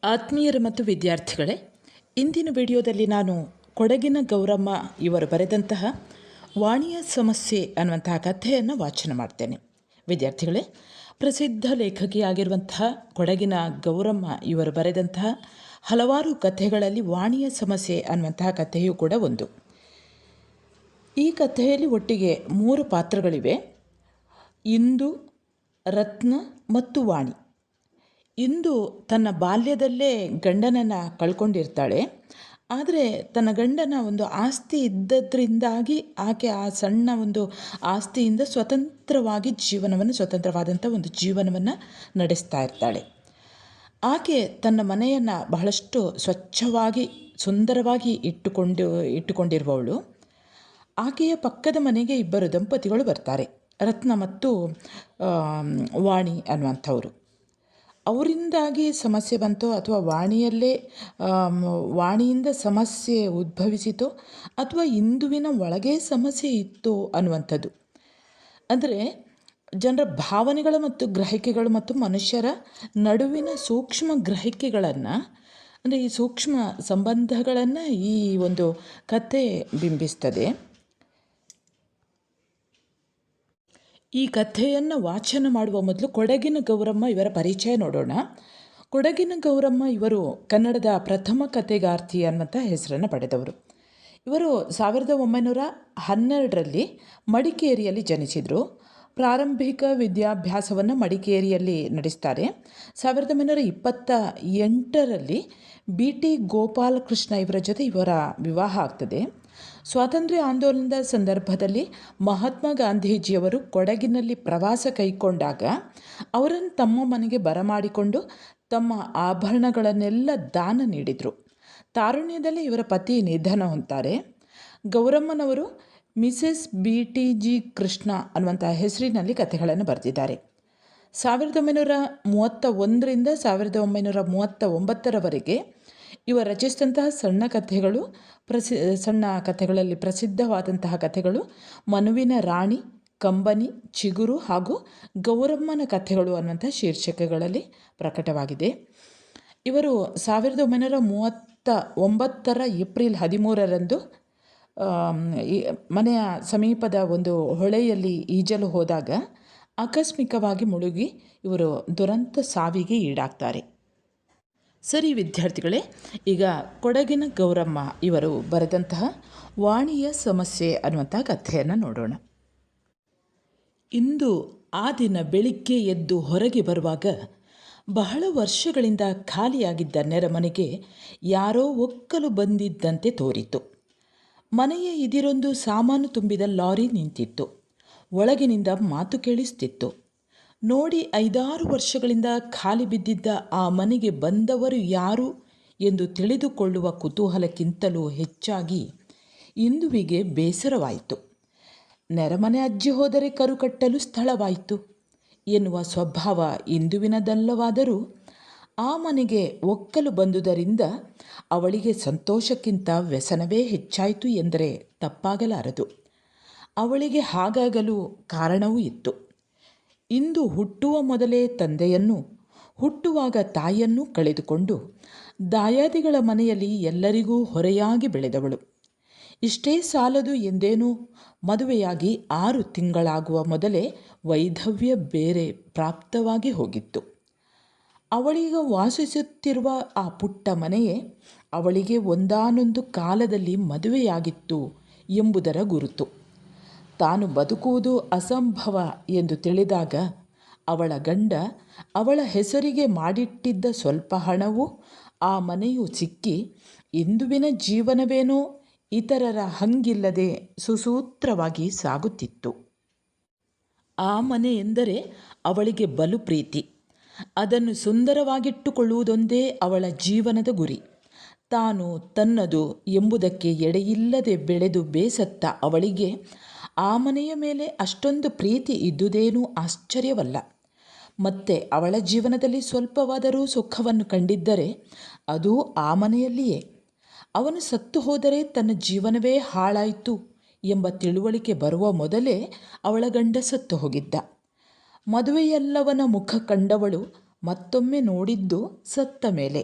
ಆತ್ಮೀಯರು ಮತ್ತು ವಿದ್ಯಾರ್ಥಿಗಳೇ, ಇಂದಿನ ವಿಡಿಯೋದಲ್ಲಿ ನಾನು ಕೊಡಗಿನ ಗೌರಮ್ಮ ಇವರು ಬರೆದಂತಹ ವಾಣಿಯ ಸಮಸ್ಯೆ ಅನ್ನುವಂತಹ ಕಥೆಯನ್ನು ವಾಚನ ಮಾಡ್ತೇನೆ. ವಿದ್ಯಾರ್ಥಿಗಳೇ, ಪ್ರಸಿದ್ಧ ಲೇಖಕಿಯಾಗಿರುವಂತಹ ಕೊಡಗಿನ ಗೌರಮ್ಮ ಇವರು ಬರೆದಂತಹ ಹಲವಾರು ಕಥೆಗಳಲ್ಲಿ ವಾಣಿಯ ಸಮಸ್ಯೆ ಅನ್ನುವಂತಹ ಕಥೆಯೂ ಕೂಡ ಒಂದು. ಈ ಕಥೆಯಲ್ಲಿ ಒಟ್ಟಿಗೆ 3 ಪಾತ್ರಗಳಿವೆ: ಇಂದು, ರತ್ನ ಮತ್ತು ವಾಣಿ. ಇಂದು ತನ್ನ ಬಾಲ್ಯದಲ್ಲೇ ಗಂಡನನ್ನು ಕಳ್ಕೊಂಡಿರ್ತಾಳೆ. ಆದರೆ ತನ್ನ ಗಂಡನ ಒಂದು ಆಸ್ತಿ ಇದ್ದದ್ರಿಂದಾಗಿ ಆಕೆ ಆ ಸಣ್ಣ ಒಂದು ಆಸ್ತಿಯಿಂದ ಸ್ವತಂತ್ರವಾದಂಥ ಒಂದು ಜೀವನವನ್ನು ನಡೆಸ್ತಾ ಇರ್ತಾಳೆ. ಆಕೆ ತನ್ನ ಮನೆಯನ್ನು ಬಹಳಷ್ಟು ಸ್ವಚ್ಛವಾಗಿ ಸುಂದರವಾಗಿ ಇಟ್ಟುಕೊಂಡಿರುವವಳು. ಆಕೆಯ ಪಕ್ಕದ ಮನೆಗೆ 2 ದಂಪತಿಗಳು ಬರ್ತಾರೆ, ರತ್ನ ಮತ್ತು ವಾಣಿ ಅನ್ನುವಂಥವರು. ಅವರಿಂದಾಗಿ ಸಮಸ್ಯೆ ಬಂತೋ ಅಥವಾ ವಾಣಿಯಿಂದ ಸಮಸ್ಯೆ ಉದ್ಭವಿಸಿತೋ ಅಥವಾ ಇಂದುವಿನ ಒಳಗೆ ಸಮಸ್ಯೆ ಇತ್ತೋ ಅನ್ನುವಂಥದ್ದು. ಅಂದರೆ ಜನರ ಭಾವನೆಗಳು ಮತ್ತು ಗ್ರಹಿಕೆಗಳು ಮತ್ತು ಮನುಷ್ಯರ ನಡುವಿನ ಸೂಕ್ಷ್ಮ ಗ್ರಹಿಕೆಗಳನ್ನು, ಅಂದರೆ ಈ ಸೂಕ್ಷ್ಮ ಸಂಬಂಧಗಳನ್ನು ಈ ಒಂದು ಕಥೆ ಬಿಂಬಿಸ್ತದೆ. ಈ ಕಥೆಯನ್ನು ವಾಚನ ಮಾಡುವ ಮೊದಲು ಕೊಡಗಿನ ಗೌರಮ್ಮ ಇವರ ಪರಿಚಯ ನೋಡೋಣ. ಕೊಡಗಿನ ಗೌರಮ್ಮ ಇವರು ಕನ್ನಡದ ಪ್ರಥಮ ಕಥೆಗಾರ್ತಿ ಅನ್ನುವಂಥ ಹೆಸರನ್ನು ಪಡೆದವರು. ಇವರು 1912ರಲ್ಲಿ ಮಡಿಕೇರಿಯಲ್ಲಿ ಜನಿಸಿದರು. ಪ್ರಾರಂಭಿಕ ವಿದ್ಯಾಭ್ಯಾಸವನ್ನು ಮಡಿಕೇರಿಯಲ್ಲಿ ನಡೆಸ್ತಾರೆ. 1928ರಲ್ಲಿ BT ಗೋಪಾಲಕೃಷ್ಣ ಇವರ ಜೊತೆ ಇವರ ವಿವಾಹ ಆಗ್ತದೆ. ಸ್ವಾತಂತ್ರ್ಯ ಆಂದೋಲನದ ಸಂದರ್ಭದಲ್ಲಿ ಮಹಾತ್ಮ ಗಾಂಧೀಜಿಯವರು ಕೊಡಗಿನಲ್ಲಿ ಪ್ರವಾಸ ಕೈಗೊಂಡಾಗ ಅವರನ್ನು ತಮ್ಮ ಮನೆಗೆ ಬರಮಾಡಿಕೊಂಡು ತಮ್ಮ ಆಭರಣಗಳನ್ನೆಲ್ಲ ದಾನ ನೀಡಿದರು. ತಾರುಣ್ಯದಲ್ಲಿ ಇವರ ಪತಿ ನಿಧನ ಹೊಂತಾರೆ. ಗೌರಮ್ಮನವರು ಮಿಸೆಸ್ BTG ಕೃಷ್ಣ ಅನ್ನುವಂಥ ಹೆಸರಿನಲ್ಲಿ ಕಥೆಗಳನ್ನು ಬರೆದಿದ್ದಾರೆ. 1931ರಿಂದ 1939ರವರೆಗೆ ಇವರು ರಚಿಸಿದಂತಹ ಸಣ್ಣ ಕಥೆಗಳಲ್ಲಿ ಪ್ರಸಿದ್ಧವಾದಂತಹ ಕಥೆಗಳು ಮನುವಿನ ರಾಣಿ, ಕಂಬನಿ, ಚಿಗುರು ಹಾಗೂ ಗೌರಮ್ಮನ ಕಥೆಗಳು ಅನ್ನುವಂಥ ಶೀರ್ಷಿಕೆಗಳಲ್ಲಿ ಪ್ರಕಟವಾಗಿದೆ. ಇವರು 1939ರ ಏಪ್ರಿಲ್ 13ರಂದು ಮನೆಯ ಸಮೀಪದ ಒಂದು ಹೊಳೆಯಲ್ಲಿ ಈಜಲು ಹೋದಾಗ ಆಕಸ್ಮಿಕವಾಗಿ ಮುಳುಗಿ ಇವರು ದುರಂತ ಸಾವಿಗೆ ಈಡಾಗ್ತಾರೆ. ಸರಿ ವಿದ್ಯಾರ್ಥಿಗಳೇ, ಈಗ ಕೊಡಗಿನ ಗೌರಮ್ಮ ಇವರು ಬರೆದಂತಹ ವಾಣಿಯ ಸಮಸ್ಯೆ ಅನ್ನುವಂಥ ಕಥೆಯನ್ನು ನೋಡೋಣ. ಇಂದು ಆ ದಿನ ಬೆಳಿಗ್ಗೆ ಎದ್ದು ಹೊರಗೆ ಬರುವಾಗ ಬಹಳ ವರ್ಷಗಳಿಂದ ಖಾಲಿಯಾಗಿದ್ದ ನೆರೆಮನೆಗೆ ಯಾರೋ ಒಕ್ಕಲು ಬಂದಿದ್ದಂತೆ ತೋರಿತು. ಮನೆಯ ಇದಿರೊಂದು ಸಾಮಾನು ತುಂಬಿದ ಲಾರಿ ನಿಂತಿತ್ತು. ಒಳಗಿನಿಂದ ಮಾತು ಕೇಳಿಸ್ತಿತ್ತು. ನೋಡಿ 5-6 ವರ್ಷಗಳಿಂದ ಖಾಲಿ ಬಿದ್ದಿದ್ದ ಆ ಮನೆಗೆ ಬಂದವರು ಯಾರು ಎಂದು ತಿಳಿದುಕೊಳ್ಳುವ ಕುತೂಹಲಕ್ಕಿಂತಲೂ ಹೆಚ್ಚಾಗಿ ಇಂದುವಿಗೆ ಬೇಸರವಾಯಿತು. ನೆರೆಮನೆ ಅಜ್ಜಿ ಹೋದರೆ ಕರು ಕಟ್ಟಲು ಸ್ಥಳವಾಯಿತು ಎನ್ನುವ ಸ್ವಭಾವ ಇಂದುವಿನದಲ್ಲವಾದರೂ ಆ ಮನೆಗೆ ಒಕ್ಕಲು ಬಂದುದರಿಂದ ಅವಳಿಗೆ ಸಂತೋಷಕ್ಕಿಂತ ವ್ಯಸನವೇ ಹೆಚ್ಚಾಯಿತು ಎಂದರೆ ತಪ್ಪಾಗಲಾರದು. ಅವಳಿಗೆ ಹಾಗಾಗಲು ಕಾರಣವೂ ಇತ್ತು. ಇಂದು ಹುಟ್ಟುವ ಮೊದಲೇ ತಂದೆಯನ್ನು, ಹುಟ್ಟುವಾಗ ತಾಯಿಯನ್ನು ಕಳೆದುಕೊಂಡು ದಾಯಾದಿಗಳ ಮನೆಯಲ್ಲಿ ಎಲ್ಲರಿಗೂ ಹೊರೆಯಾಗಿ ಬೆಳೆದವಳು. ಇಷ್ಟೇ ಸಾಲದು ಎಂದೇನೋ ಮದುವೆಯಾಗಿ 6 ತಿಂಗಳಾಗುವ ಮೊದಲೇ ವೈಧವ್ಯ ಬೇರೆ ಪ್ರಾಪ್ತವಾಗಿ ಹೋಗಿತ್ತು. ಅವಳೀಗ ವಾಸಿಸುತ್ತಿರುವ ಆ ಪುಟ್ಟ ಮನೆಯೇ ಅವಳಿಗೆ ಒಂದಾನೊಂದು ಕಾಲದಲ್ಲಿ ಮದುವೆಯಾಗಿತ್ತು ಎಂಬುದರ ಗುರುತು. ತಾನು ಬದುಕುವುದು ಅಸಂಭವ ಎಂದು ತಿಳಿದಾಗ ಅವಳ ಗಂಡ ಅವಳ ಹೆಸರಿಗೆ ಮಾಡಿಟ್ಟಿದ್ದ ಸ್ವಲ್ಪ ಹಣವೂ ಆ ಮನೆಯೂ ಸಿಕ್ಕಿ ಇಂದುವಿನ ಜೀವನವೇನೋ ಇತರರ ಹಂಗಿಲ್ಲದೆ ಸುಸೂತ್ರವಾಗಿ ಸಾಗುತ್ತಿತ್ತು. ಆ ಮನೆ ಎಂದರೆ ಅವಳಿಗೆ ಬಲು ಪ್ರೀತಿ. ಅದನ್ನು ಸುಂದರವಾಗಿಟ್ಟುಕೊಳ್ಳುವುದೊಂದೇ ಅವಳ ಜೀವನದ ಗುರಿ. ತಾನು ತನ್ನದು ಎಂಬುದಕ್ಕೆ ಎಡೆಯಿಲ್ಲದೆ ಬೆಳೆದು ಬೇಸತ್ತ ಅವಳಿಗೆ ಆ ಮನೆಯ ಮೇಲೆ ಅಷ್ಟೊಂದು ಪ್ರೀತಿ ಇದ್ದುದೇನೂ ಆಶ್ಚರ್ಯವಲ್ಲ. ಮತ್ತೆ ಅವಳ ಜೀವನದಲ್ಲಿ ಸ್ವಲ್ಪವಾದರೂ ಸುಖವನ್ನು ಕಂಡಿದ್ದರೆ ಅದು ಆ ಮನೆಯಲ್ಲಿಯೇ. ಅವನು ಸತ್ತು ಹೋದರೆ ತನ್ನ ಜೀವನವೇ ಹಾಳಾಯಿತು ಎಂಬ ತಿಳುವಳಿಕೆ ಬರುವ ಮೊದಲೇ ಅವಳ ಗಂಡ ಸತ್ತು ಹೋಗಿದ್ದ. ಮದುವೆಯಲ್ಲವನ ಮುಖ ಕಂಡವಳು ಮತ್ತೊಮ್ಮೆ ನೋಡಿದ್ದು ಸತ್ತ ಮೇಲೆ.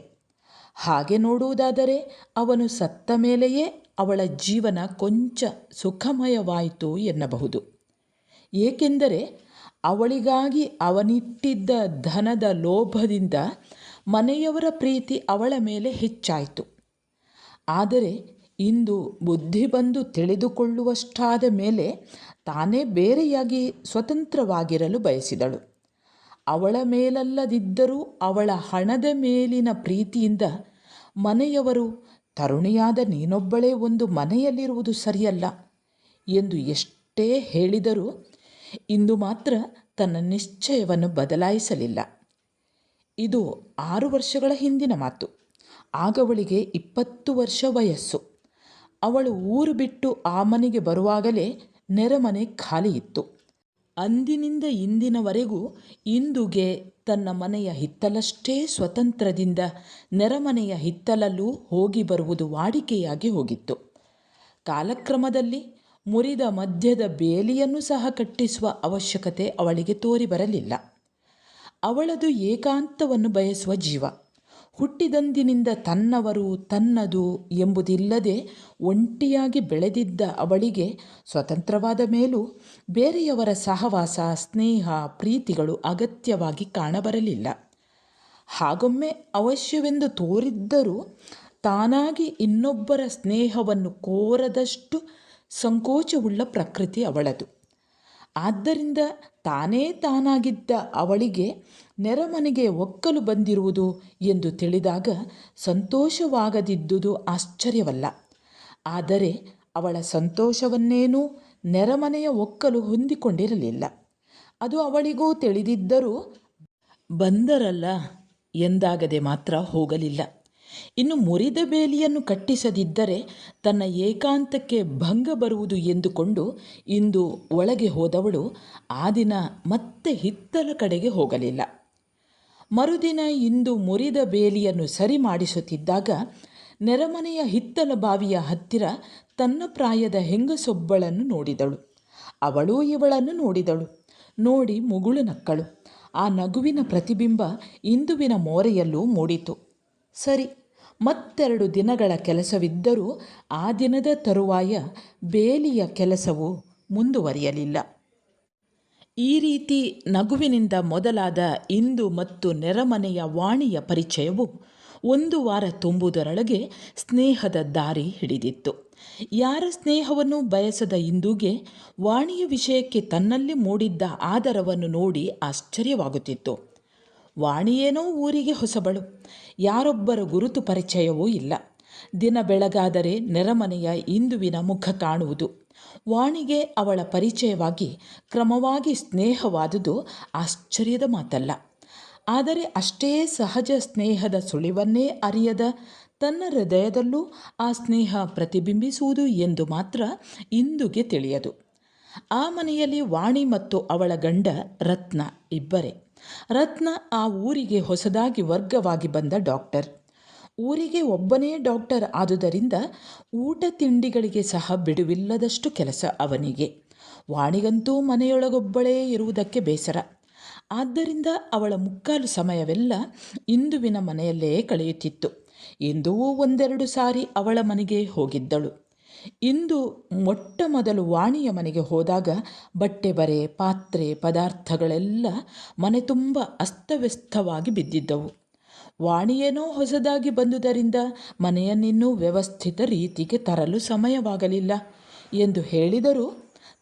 ಹಾಗೆ ನೋಡುವುದಾದರೆ ಅವನು ಸತ್ತ ಮೇಲೆಯೇ ಅವಳ ಜೀವನ ಕೊಂಚ ಸುಖಮಯವಾಯಿತು ಎನ್ನಬಹುದು. ಏಕೆಂದರೆ ಅವಳಿಗಾಗಿ ಅವನಿಟ್ಟಿದ್ದ ಧನದ ಲೋಭದಿಂದ ಮನೆಯವರ ಪ್ರೀತಿ ಅವಳ ಮೇಲೆ ಹೆಚ್ಚಾಯಿತು. ಆದರೆ ಇಂದು ಬುದ್ಧಿ ಬಂದು ತಿಳಿದುಕೊಳ್ಳುವಷ್ಟಾದ ಮೇಲೆ ತಾನೇ ಬೇರೆಯಾಗಿ ಸ್ವತಂತ್ರವಾಗಿರಲು ಬಯಸಿದಳು. ಅವಳ ಮೇಲಲ್ಲದಿದ್ದರೂ ಅವಳ ಹಣದ ಮೇಲಿನ ಪ್ರೀತಿಯಿಂದ ಮನೆಯವರು ತರುಣಿಯಾದ ನೀನೊಬ್ಬಳೇ ಒಂದು ಮನೆಯಲ್ಲಿರುವುದು ಸರಿಯಲ್ಲ ಎಂದು ಎಷ್ಟೇ ಹೇಳಿದರೂ ಇಂದು ಮಾತ್ರ ತನ್ನ ನಿಶ್ಚಯವನ್ನು ಬದಲಾಯಿಸಲಿಲ್ಲ. ಇದು 6 ವರ್ಷಗಳ ಹಿಂದಿನ ಮಾತು. ಆಗವಳಿಗೆ 20 ವರ್ಷ ವಯಸ್ಸು. ಅವಳು ಊರು ಬಿಟ್ಟು ಆ ಮನೆಗೆ ಬರುವಾಗಲೇ ನೆರೆಮನೆ ಖಾಲಿ ಇತ್ತು. ಅಂದಿನಿಂದ ಇಂದಿನವರೆಗೂ ಇಂದುಗೆ ತನ್ನ ಮನೆಯ ಹಿತ್ತಲಷ್ಟೇ ಸ್ವತಂತ್ರದಿಂದ ನೆರೆಮನೆಯ ಹಿತ್ತಲಲ್ಲೂ ಹೋಗಿ ಬರುವುದು ವಾಡಿಕೆಯಾಗಿ ಹೋಗಿತ್ತು. ಕಾಲಕ್ರಮದಲ್ಲಿ ಮುರಿದ ಮಧ್ಯದ ಬೇಲಿಯನ್ನು ಸಹ ಕಟ್ಟಿಸುವ ಅವಶ್ಯಕತೆ ಅವಳಿಗೆ ತೋರಿ ಬರಲಿಲ್ಲ. ಅವಳದು ಏಕಾಂತವನ್ನು ಬಯಸುವ ಜೀವ. ಹುಟ್ಟಿದಂದಿನಿಂದ ತನ್ನವರು ತನ್ನದು ಎಂಬುದಿಲ್ಲದೆ ಒಂಟಿಯಾಗಿ ಬೆಳೆದಿದ್ದ ಅವಳಿಗೆ ಸ್ವತಂತ್ರವಾದ ಮೇಲೂ ಬೇರೆಯವರ ಸಹವಾಸ, ಸ್ನೇಹ, ಪ್ರೀತಿಗಳು ಅಗತ್ಯವಾಗಿ ಕಾಣಬರಲಿಲ್ಲ. ಹಾಗೊಮ್ಮೆ ಅವಶ್ಯವೆಂದು ತೋರಿದ್ದರೂ ತಾನಾಗಿ ಇನ್ನೊಬ್ಬರ ಸ್ನೇಹವನ್ನು ಕೋರದಷ್ಟು ಸಂಕೋಚವುಳ್ಳ ಪ್ರಕೃತಿ ಅವಳದು. ಆದ್ದರಿಂದ ತಾನೇ ತಾನಾಗಿದ್ದ ಅವಳಿಗೆ ನೆರೆಮನೆಗೆ ಒಕ್ಕಲು ಬಂದಿರುವುದು ಎಂದು ತಿಳಿದಾಗ ಸಂತೋಷವಾಗದಿದ್ದುದು ಆಶ್ಚರ್ಯವಲ್ಲ. ಆದರೆ ಅವಳ ಸಂತೋಷವನ್ನೇನೂ ನೆರೆಮನೆಯ ಒಕ್ಕಲು ಹೊಂದಿಕೊಂಡಿರಲಿಲ್ಲ. ಅದು ಅವಳಿಗೂ ತಿಳಿದಿದ್ದರೂ ಬಂದರಲ್ಲ ಎಂದಾಗದೆ ಮಾತ್ರ ಹೋಗಲಿಲ್ಲ. ಇನ್ನು ಮುರಿದ ಬೇಲಿಯನ್ನು ಕಟ್ಟಿಸದಿದ್ದರೆ ತನ್ನ ಏಕಾಂತಕ್ಕೆ ಭಂಗ ಬರುವುದು ಎಂದುಕೊಂಡು ಇಂದು ಒಳಗೆ ಹೋದವಳು ಆ ದಿನ ಮತ್ತೆ ಹಿತ್ತಲ ಕಡೆಗೆ ಹೋಗಲಿಲ್ಲ. ಮರುದಿನ ಇಂದು ಮುರಿದ ಬೇಲಿಯನ್ನು ಸರಿ ಮಾಡಿಸುತ್ತಿದ್ದಾಗ ನೆರೆಮನೆಯ ಹಿತ್ತಲ ಬಾವಿಯ ಹತ್ತಿರ ತನ್ನ ಪ್ರಾಯದ ಹೆಂಗಸೊಬ್ಬಳನ್ನು ನೋಡಿದಳು. ಅವಳೂ ಇವಳನ್ನು ನೋಡಿದಳು. ನೋಡಿ ಮುಗುಳು ನಕ್ಕಳು. ಆ ನಗುವಿನ ಪ್ರತಿಬಿಂಬ ಇಂದುವಿನ ಮೋರೆಯಲ್ಲೂ ಮೂಡಿತು. ಸರಿ, ಮತ್ತೆರಡು ದಿನಗಳ ಕೆಲಸವಿದ್ದರೂ ಆ ದಿನದ ತರುವಾಯ ಬೇಲಿಯ ಕೆಲಸವು ಮುಂದುವರಿಯಲಿಲ್ಲ. ಈ ರೀತಿ ನಗುವಿನಿಂದ ಮೊದಲಾದ ಇಂದು ಮತ್ತು ನೆರೆಮನೆಯ ವಾಣಿಯ ಪರಿಚಯವು 1 ವಾರ ತುಂಬುವುದರೊಳಗೆ ಸ್ನೇಹದ ದಾರಿ ಹಿಡಿದಿತ್ತು. ಯಾರ ಸ್ನೇಹವನ್ನು ಬಯಸದ ಇಂದುಗೆ ವಾಣಿಯ ವಿಷಯಕ್ಕೆ ತನ್ನಲ್ಲಿ ಮೂಡಿದ್ದ ಆದರವನ್ನು ನೋಡಿ ಆಶ್ಚರ್ಯವಾಗುತ್ತಿತ್ತು. ವಾಣಿಯೇನೋ ಊರಿಗೆ ಹೊಸಬಳು. ಯಾರೊಬ್ಬರ ಗುರುತು ಪರಿಚಯವೂ ಇಲ್ಲ. ದಿನ ಬೆಳಗಾದರೆ ನೆರೆಮನೆಯ ಇಂದುವಿನ ಮುಖ ಕಾಣುವುದು. ವಾಣಿಗೆ ಅವಳ ಪರಿಚಯವಾಗಿ ಕ್ರಮವಾಗಿ ಸ್ನೇಹವಾದುದು ಆಶ್ಚರ್ಯದ ಮಾತಲ್ಲ. ಆದರೆ ಅಷ್ಟೇ ಸಹಜ ಸ್ನೇಹದ ಸುಳಿವನ್ನೇ ಅರಿಯದ ತನ್ನ ಹೃದಯದಲ್ಲೂ ಆ ಸ್ನೇಹ ಪ್ರತಿಬಿಂಬಿಸುವುದು ಎಂದು ಮಾತ್ರ ಇಂದುಗೆ ತಿಳಿಯದು. ಆ ಮನೆಯಲ್ಲಿ ವಾಣಿ ಮತ್ತು ಅವಳ ಗಂಡ ರತ್ನ ಇಬ್ಬರೇ. ರತ್ನ ಆ ಊರಿಗೆ ಹೊಸದಾಗಿ ವರ್ಗವಾಗಿ ಬಂದ ಡಾಕ್ಟರ್. ಊರಿಗೆ ಒಬ್ಬನೇ ಡಾಕ್ಟರ್ ಆದುದರಿಂದ ಊಟ ತಿಂಡಿಗಳಿಗೆ ಸಹ ಬಿಡುವಿಲ್ಲದಷ್ಟು ಕೆಲಸ ಅವನಿಗೆ. ವಾಣಿಗಂತೂ ಮನೆಯೊಳಗೊಬ್ಬಳೇ ಇರುವುದಕ್ಕೆ ಬೇಸರ. ಆದ್ದರಿಂದ ಅವಳ ಮುಕ್ಕಾಲು ಸಮಯವೆಲ್ಲ ಇಂದುವಿನ ಮನೆಯಲ್ಲೇ ಕಳೆಯುತ್ತಿತ್ತು. ಇಂದುವೂ 1-2 ಸಾರಿ ಅವಳ ಮನೆಗೆ ಹೋಗಿದ್ದಳು. ಇಂದು ಮೊಟ್ಟ ಮೊದಲು ವಾಣಿಯ ಮನೆಗೆ ಹೋದಾಗ ಬಟ್ಟೆ ಬರೆ, ಪಾತ್ರೆ, ಪದಾರ್ಥಗಳೆಲ್ಲ ಮನೆ ತುಂಬ ಅಸ್ತವ್ಯಸ್ತವಾಗಿ ಬಿದ್ದಿದ್ದವು. ವಾಣಿಯೇನೋ ಹೊಸದಾಗಿ ಬಂದುದರಿಂದ ಮನೆಯನ್ನಿನ್ನೂ ವ್ಯವಸ್ಥಿತ ರೀತಿಗೆ ತರಲು ಸಮಯವಾಗಲಿಲ್ಲ ಎಂದು ಹೇಳಿದರೂ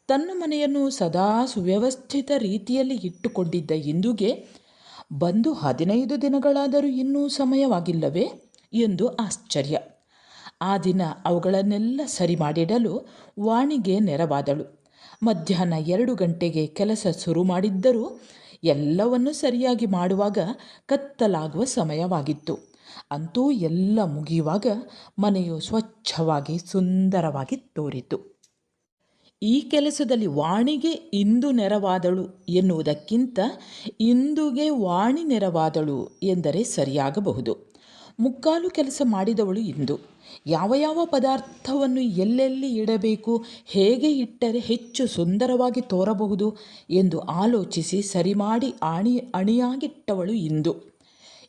ತನ್ನ ಮನೆಯನ್ನು ಸದಾ ಸುವ್ಯವಸ್ಥಿತ ರೀತಿಯಲ್ಲಿ ಇಟ್ಟುಕೊಂಡಿದ್ದ ಇಂದುಗೆ ಬಂದು 15 ದಿನಗಳಾದರೂ ಇನ್ನೂ ಸಮಯವಾಗಿಲ್ಲವೇ ಎಂದು ಆಶ್ಚರ್ಯ. ಆ ದಿನ ಅವುಗಳನ್ನೆಲ್ಲ ಸರಿ ಮಾಡಿಡಲು ವಾಣಿಗೆ ನೆರವಾದಳು. ಮಧ್ಯಾಹ್ನ 2 ಗಂಟೆಗೆ ಕೆಲಸ ಶುರು ಮಾಡಿದ್ದರೂ ಎಲ್ಲವನ್ನು ಸರಿಯಾಗಿ ಮಾಡುವಾಗ ಕತ್ತಲಾಗುವ ಸಮಯವಾಗಿತ್ತು. ಅಂತೂ ಎಲ್ಲ ಮುಗಿಯುವಾಗ ಮನೆಯು ಸ್ವಚ್ಛವಾಗಿ ಸುಂದರವಾಗಿ ತೋರಿತು. ಈ ಕೆಲಸದಲ್ಲಿ ವಾಣಿಗೆ ಇಂದು ನೆರವಾದಳು ಎನ್ನುವುದಕ್ಕಿಂತ ಇಂದುಗೆ ವಾಣಿ ನೆರವಾದಳು ಎಂದರೆ ಸರಿಯಾಗಬಹುದು. ಮುಕ್ಕಾಲು ಕೆಲಸ ಮಾಡಿದವಳು ಇಂದು. ಯಾವ ಯಾವ ಪದಾರ್ಥವನ್ನು ಎಲ್ಲೆಲ್ಲಿ ಇಡಬೇಕು, ಹೇಗೆ ಇಟ್ಟರೆ ಹೆಚ್ಚು ಸುಂದರವಾಗಿ ತೋರಬಹುದು ಎಂದು ಆಲೋಚಿಸಿ ಸರಿಮಾಡಿ ಅಣಿಯಾಗಿಟ್ಟವಳು ಇಂದು.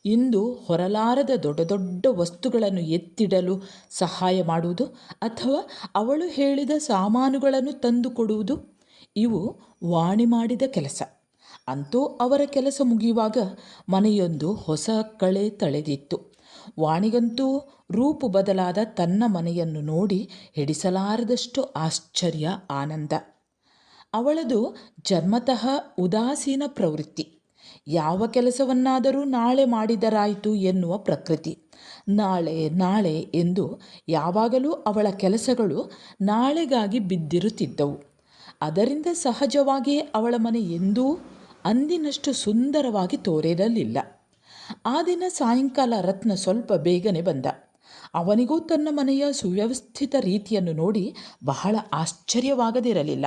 ಇಂದು ಹೊರಲಾರದ ದೊಡ್ಡ ದೊಡ್ಡ ವಸ್ತುಗಳನ್ನು ಎತ್ತಿಡಲು ಸಹಾಯ ಮಾಡುವುದು ಅಥವಾ ಅವಳು ಹೇಳಿದ ಸಾಮಾನುಗಳನ್ನು ತಂದುಕೊಡುವುದು ಇವು ವಾಣಿ ಮಾಡಿದ ಕೆಲಸ. ಅಂತೂ ಅವರ ಕೆಲಸ ಮುಗಿಯುವಾಗ ಮನೆಯೊಂದು ಹೊಸ ಕಳೆ ತಳೆದಿತ್ತು. ವಾಣಿಗಂತೂ ರೂಪು ಬದಲಾದ ತನ್ನ ಮನೆಯನ್ನು ನೋಡಿ ಹಿಡಿಸಲಾರದಷ್ಟು ಆಶ್ಚರ್ಯ, ಆನಂದ. ಅವಳದು ಜನ್ಮತಃ ಉದಾಸೀನ ಪ್ರವೃತ್ತಿ. ಯಾವ ಕೆಲಸವನ್ನಾದರೂ ನಾಳೆ ಮಾಡಿದರಾಯಿತು ಎನ್ನುವ ಪ್ರಕೃತಿ. ನಾಳೆ ನಾಳೆ ಎಂದು ಯಾವಾಗಲೂ ಅವಳ ಕೆಲಸಗಳು ನಾಳೆಗಾಗಿ ಬಿದ್ದಿರುತ್ತಿದ್ದವು. ಅದರಿಂದ ಸಹಜವಾಗಿಯೇ ಅವಳ ಮನೆ ಎಂದೂ ಅಂದಿನಷ್ಟು ಸುಂದರವಾಗಿ ತೋರಿರಲಿಲ್ಲ. ಆ ದಿನ ಸಾಯಂಕಾಲ ರತ್ನ ಸ್ವಲ್ಪ ಬೇಗನೆ ಬಂದ. ಅವನಿಗೂ ತನ್ನ ಮನೆಯ ಸುವ್ಯವಸ್ಥಿತ ರೀತಿಯನ್ನು ನೋಡಿ ಬಹಳ ಆಶ್ಚರ್ಯವಾಗದಿರಲಿಲ್ಲ.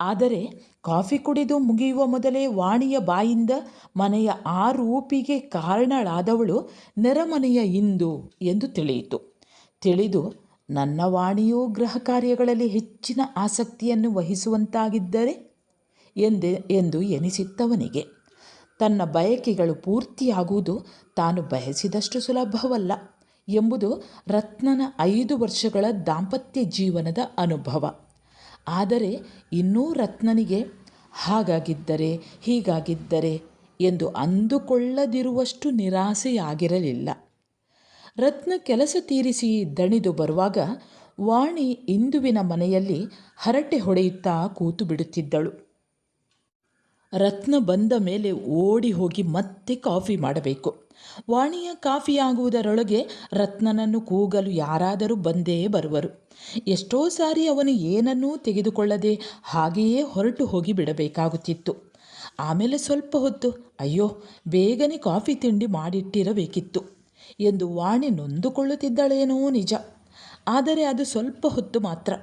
ಆದರೆ ಕಾಫಿ ಕುಡಿದು ಮುಗಿಯುವ ಮೊದಲೇ ವಾಣಿಯ ಬಾಯಿಂದ ಮನೆಯ ಆ ರೂಪಿಗೆ ಕಾರಣಳಾದವಳು ನೆರೆಮನೆಯ ಇಂದು ಎಂದು ತಿಳಿದು ನನ್ನ ವಾಣಿಯೂ ಗೃಹ ಕಾರ್ಯಗಳಲ್ಲಿ ಹೆಚ್ಚಿನ ಆಸಕ್ತಿಯನ್ನು ವಹಿಸುವಂತಾಗಿದ್ದರೆ ಎಂದು ಎನಿಸಿತ್ತವನಿಗೆ. ತನ್ನ ಬಯಕೆಗಳು ಪೂರ್ತಿಯಾಗುವುದು ತಾನು ಬಯಸಿದಷ್ಟು ಸುಲಭವಲ್ಲ ಎಂಬುದು ರತ್ನನ 5 ವರ್ಷಗಳ ದಾಂಪತ್ಯ ಜೀವನದ ಅನುಭವ. ಆದರೆ ಇನ್ನೂ ರತ್ನನಿಗೆ ಹಾಗಾಗಿದ್ದರೆ ಹೀಗಾಗಿದ್ದರೆ ಎಂದು ಅಂದುಕೊಳ್ಳದಿರುವಷ್ಟು ನಿರಾಸೆಯಾಗಿರಲಿಲ್ಲ. ರತ್ನ ಕೆಲಸ ತೀರಿಸಿ ದಣಿದು ಬರುವಾಗ ವಾಣಿ ಇಂದುವಿನ ಮನೆಯಲ್ಲಿ ಹರಟೆ ಹೊಡೆಯುತ್ತಾ ಕೂತು ಬಿಡುತ್ತಿದ್ದಳು. ರತ್ನ ಬಂದ ಮೇಲೆ ಓಡಿ ಹೋಗಿ ಮತ್ತೆ ಕಾಫಿ ಮಾಡಬೇಕು. ವಾಣಿಯ ಕಾಫಿಯಾಗುವುದರೊಳಗೆ ರತ್ನನನ್ನು ಕೂಗಲು ಯಾರಾದರೂ ಬಂದೇ ಬರುವರು. ಎಷ್ಟೋ ಸಾರಿ ಅವನು ಏನನ್ನೂ ತೆಗೆದುಕೊಳ್ಳದೆ ಹಾಗೆಯೇ ಹೊರಟು ಹೋಗಿ ಬಿಡಬೇಕಾಗುತ್ತಿತ್ತು. ಆಮೇಲೆ ಸ್ವಲ್ಪ ಹೊತ್ತು ಅಯ್ಯೋ ಬೇಗನೆ ಕಾಫಿ ತಿಂಡಿ ಮಾಡಿಟ್ಟಿರಬೇಕಿತ್ತು ಎಂದು ವಾಣಿ ನೊಂದುಕೊಳ್ಳುತ್ತಿದ್ದಳೇನೋ ನಿಜ. ಆದರೆ ಅದು ಸ್ವಲ್ಪ ಹೊತ್ತು ಮಾತ್ರ.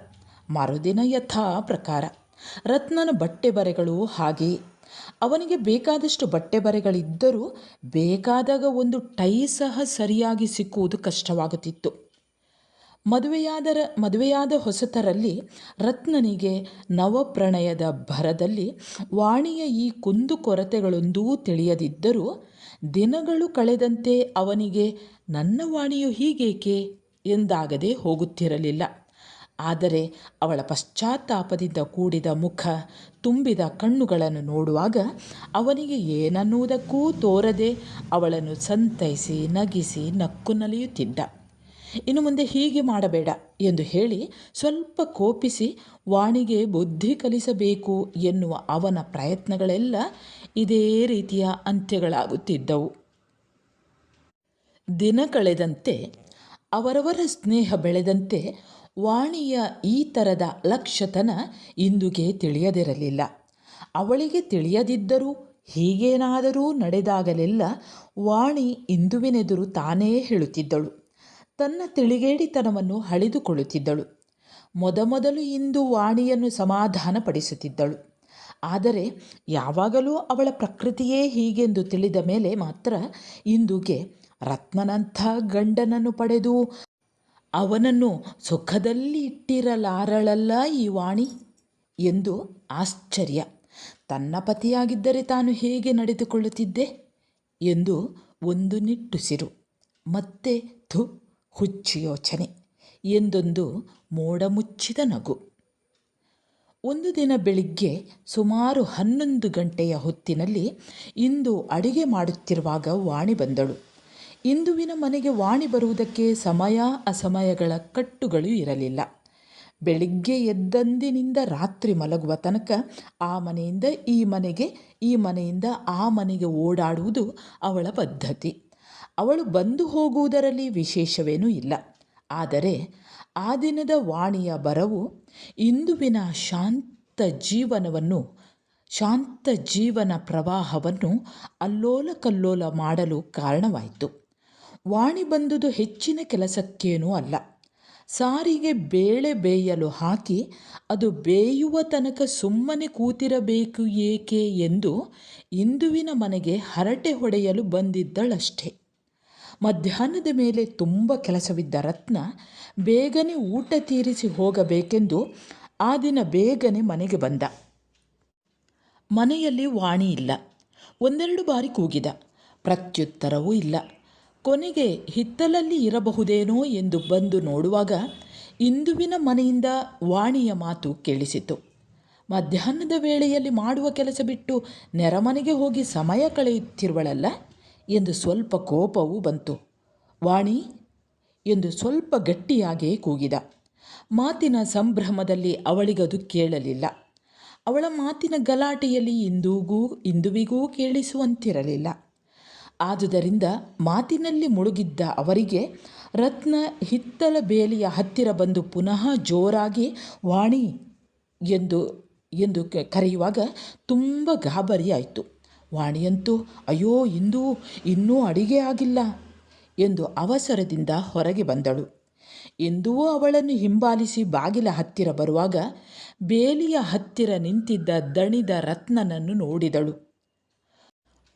ಮರುದಿನ ಯಥಾ ಪ್ರಕಾರ ರತ್ನನ ಬಟ್ಟೆ ಬರೆಗಳು ಹಾಗೆಯೇ. ಅವನಿಗೆ ಬೇಕಾದಷ್ಟು ಬಟ್ಟೆ ಬರೆಗಳಿದ್ದರೂ ಬೇಕಾದಾಗ ಒಂದು ಟೈ ಸಹ ಸರಿಯಾಗಿ ಸಿಕ್ಕುವುದು ಕಷ್ಟವಾಗುತ್ತಿತ್ತು. ಮದುವೆಯಾದ ಹೊಸತರಲ್ಲಿ ರತ್ನನಿಗೆ ನವಪ್ರಣಯದ ಭರದಲ್ಲಿ ವಾಣಿಯ ಈ ಕುಂದುಕೊರತೆಗಳೊಂದೂ ತಿಳಿಯದಿದ್ದರೂ ದಿನಗಳು ಕಳೆದಂತೆ ಅವನಿಗೆ ನನ್ನ ವಾಣಿಯು ಹೀಗೇಕೆ ಎಂದಾಗದೆ ಹೋಗುತ್ತಿರಲಿಲ್ಲ. ಆದರೆ ಅವಳ ಪಶ್ಚಾತ್ತಾಪದಿಂದ ಕೂಡಿದ ಮುಖ, ತುಂಬಿದ ಕಣ್ಣುಗಳನ್ನು ನೋಡುವಾಗ ಅವನಿಗೆ ಏನನ್ನುವುದಕ್ಕೂ ತೋರದೆ ಅವಳನ್ನು ಸಂತೈಸಿ ನಗಿಸಿ ನಕ್ಕು ನಲಿಯುತ್ತಿದ್ದ. ಇನ್ನು ಮುಂದೆ ಹೀಗೆ ಮಾಡಬೇಡ ಎಂದು ಹೇಳಿ ಸ್ವಲ್ಪ ಕೋಪಿಸಿ ವಾಣಿಗೆ ಬುದ್ಧಿ ಕಲಿಸಬೇಕು ಎನ್ನುವ ಅವನ ಪ್ರಯತ್ನಗಳೆಲ್ಲ ಇದೇ ರೀತಿಯ ಅಂತ್ಯಗಳಾಗುತ್ತಿದ್ದವು. ದಿನ ಕಳೆದಂತೆ ಅವರವರ ಸ್ನೇಹ ಬೆಳೆದಂತೆ ವಾಣಿಯ ಈ ಥರದ ಅಲಕ್ಷ್ಯತನ ಇಂದುಗೆ ತಿಳಿಯದಿರಲಿಲ್ಲ. ಅವಳಿಗೆ ತಿಳಿಯದಿದ್ದರೂ ಹೀಗೇನಾದರೂ ನಡೆದಾಗಲೆಲ್ಲ ವಾಣಿ ಇಂದುವಿನೆದುರು ತಾನೇ ಹೇಳುತ್ತಿದ್ದಳು. ತನ್ನ ತಿಳಿಗೇಡಿತನವನ್ನು ಹಳಿದುಕೊಳ್ಳುತ್ತಿದ್ದಳು. ಮೊದಮೊದಲು ಇಂದು ವಾಣಿಯನ್ನು ಸಮಾಧಾನಪಡಿಸುತ್ತಿದ್ದಳು. ಆದರೆ ಯಾವಾಗಲೂ ಅವಳ ಪ್ರಕೃತಿಯೇ ಹೀಗೆಂದು ತಿಳಿದ ಮೇಲೆ ಮಾತ್ರ ಇಂದುಗೆ ರತ್ನನಂಥ ಗಂಡನನ್ನು ಪಡೆದು ಅವನನ್ನು ಸುಖದಲ್ಲಿ ಇಟ್ಟಿರಲಾರಳಲ್ಲ ಈ ವಾಣಿ ಎಂದು ಆಶ್ಚರ್ಯ. ತನ್ನ ಪತಿಯಾಗಿದ್ದರೆ ತಾನು ಹೇಗೆ ನಡೆದುಕೊಳ್ಳುತ್ತಿದ್ದೆ ಎಂದು ಒಂದು ನಿಟ್ಟುಸಿರು, ಮತ್ತೆ ಹುಚ್ಚು ಯೋಚನೆ ಎಂದೊಂದು ಮೋಡ ಮುಚ್ಚಿದ ನಗು. ಒಂದು ದಿನ ಬೆಳಿಗ್ಗೆ ಸುಮಾರು 11 ಗಂಟೆಯ ಹೊತ್ತಿನಲ್ಲಿ ಇಂದು ಅಡಿಗೆ ಮಾಡುತ್ತಿರುವಾಗ ವಾಣಿ ಬಂದಳು. ಇಂದುವಿನ ಮನೆಗೆ ವಾಣಿ ಬರುವುದಕ್ಕೆ ಸಮಯ ಅಸಮಯಗಳ ಕಟ್ಟುಗಳು ಇರಲಿಲ್ಲ. ಬೆಳಿಗ್ಗೆ ಎದ್ದಂದಿನಿಂದ ರಾತ್ರಿ ಮಲಗುವ ತನಕ ಆ ಮನೆಯಿಂದ ಈ ಮನೆಗೆ, ಈ ಮನೆಯಿಂದ ಆ ಮನೆಗೆ ಓಡಾಡುವುದು ಅವಳ ಪದ್ಧತಿ. ಅವಳು ಬಂದು ಹೋಗುವುದರಲ್ಲಿ ವಿಶೇಷವೇನೂ ಇಲ್ಲ. ಆದರೆ ಆ ದಿನದ ವಾಣಿಯ ಬರವು ಇಂದುವಿನ ಶಾಂತ ಜೀವನ ಪ್ರವಾಹವನ್ನು ಅಲ್ಲೋಲ ಕಲ್ಲೋಲ ಮಾಡಲು ಕಾರಣವಾಯಿತು. ವಾಣಿ ಬಂದುದು ಹೆಚ್ಚಿನ ಕೆಲಸಕ್ಕೇನೂ ಅಲ್ಲ. ಸಾರಿಗೆ ಬೇಳೆ ಬೇಯಲು ಹಾಕಿ ಅದು ಬೇಯುವ ತನಕ ಸುಮ್ಮನೆ ಕೂತಿರಬೇಕು ಏಕೆ ಎಂದು ಇಂದುವಿನ ಮನೆಗೆ ಹರಟೆ ಹೊಡೆಯಲು ಬಂದಿದ್ದಳಷ್ಟೇ. ಮಧ್ಯಾಹ್ನದ ಮೇಲೆ ತುಂಬ ಕೆಲಸವಿದ್ದ ರತ್ನ ಬೇಗನೆ ಊಟ ತೀರಿಸಿ ಹೋಗಬೇಕೆಂದು ಆ ದಿನ ಬೇಗನೆ ಮನೆಗೆ ಬಂದ. ಮನೆಯಲ್ಲಿ ವಾಣಿ ಇಲ್ಲ. ಒಂದೆರಡು ಬಾರಿ ಕೂಗಿದ. ಪ್ರತ್ಯುತ್ತರವೂ ಇಲ್ಲ. ಕೊನೆಗೆ ಹಿತ್ತಲಲ್ಲಿ ಇರಬಹುದೇನೋ ಎಂದು ಬಂದು ನೋಡುವಾಗ ಇಂದುವಿನ ಮನೆಯಿಂದ ವಾಣಿಯ ಮಾತು ಕೇಳಿಸಿತು. ಮಧ್ಯಾಹ್ನದ ವೇಳೆಯಲ್ಲಿ ಮಾಡುವ ಕೆಲಸ ಬಿಟ್ಟು ನೆರಮನೆಗೆ ಹೋಗಿ ಸಮಯ ಕಳೆಯುತ್ತಿರುವಳಲ್ಲ ಎಂದು ಸ್ವಲ್ಪ ಕೋಪವೂ ಬಂತು. ವಾಣಿ ಎಂದು ಸ್ವಲ್ಪ ಗಟ್ಟಿಯಾಗೇ ಕೂಗಿದ. ಮಾತಿನ ಸಂಭ್ರಮದಲ್ಲಿ ಅವಳಿಗದು ಕೇಳಲಿಲ್ಲ. ಅವಳ ಮಾತಿನ ಗಲಾಟೆಯಲ್ಲಿ ಇಂದುವಿಗೂ ಕೇಳಿಸುವಂತಿರಲಿಲ್ಲ. ಆದುದರಿಂದ ಮಾತಿನಲ್ಲಿ ಮುಳುಗಿದ್ದ ಅವರಿಗೆ ರತ್ನ ಹಿತ್ತಲ ಬೇಲಿಯ ಹತ್ತಿರ ಬಂದು ಪುನಃ ಜೋರಾಗಿ ವಾಣಿ ಎಂದು ಎಂದು ಕರೆಯುವಾಗ ತುಂಬ ಗಾಬರಿಯಾಯಿತು. ವಾಣಿಯಂತೂ ಅಯ್ಯೋ ಇಂದು ಇನ್ನೂ ಅಡಿಗೆ ಆಗಿಲ್ಲ ಎಂದು ಅವಸರದಿಂದ ಹೊರಗೆ ಬಂದಳು. ಇಂದುವೂ ಅವಳನ್ನು ಹಿಂಬಾಲಿಸಿ ಬಾಗಿಲ ಹತ್ತಿರ ಬರುವಾಗ ಬೇಲಿಯ ಹತ್ತಿರ ನಿಂತಿದ್ದ ದಣಿದ ರತ್ನನನ್ನು ನೋಡಿದಳು.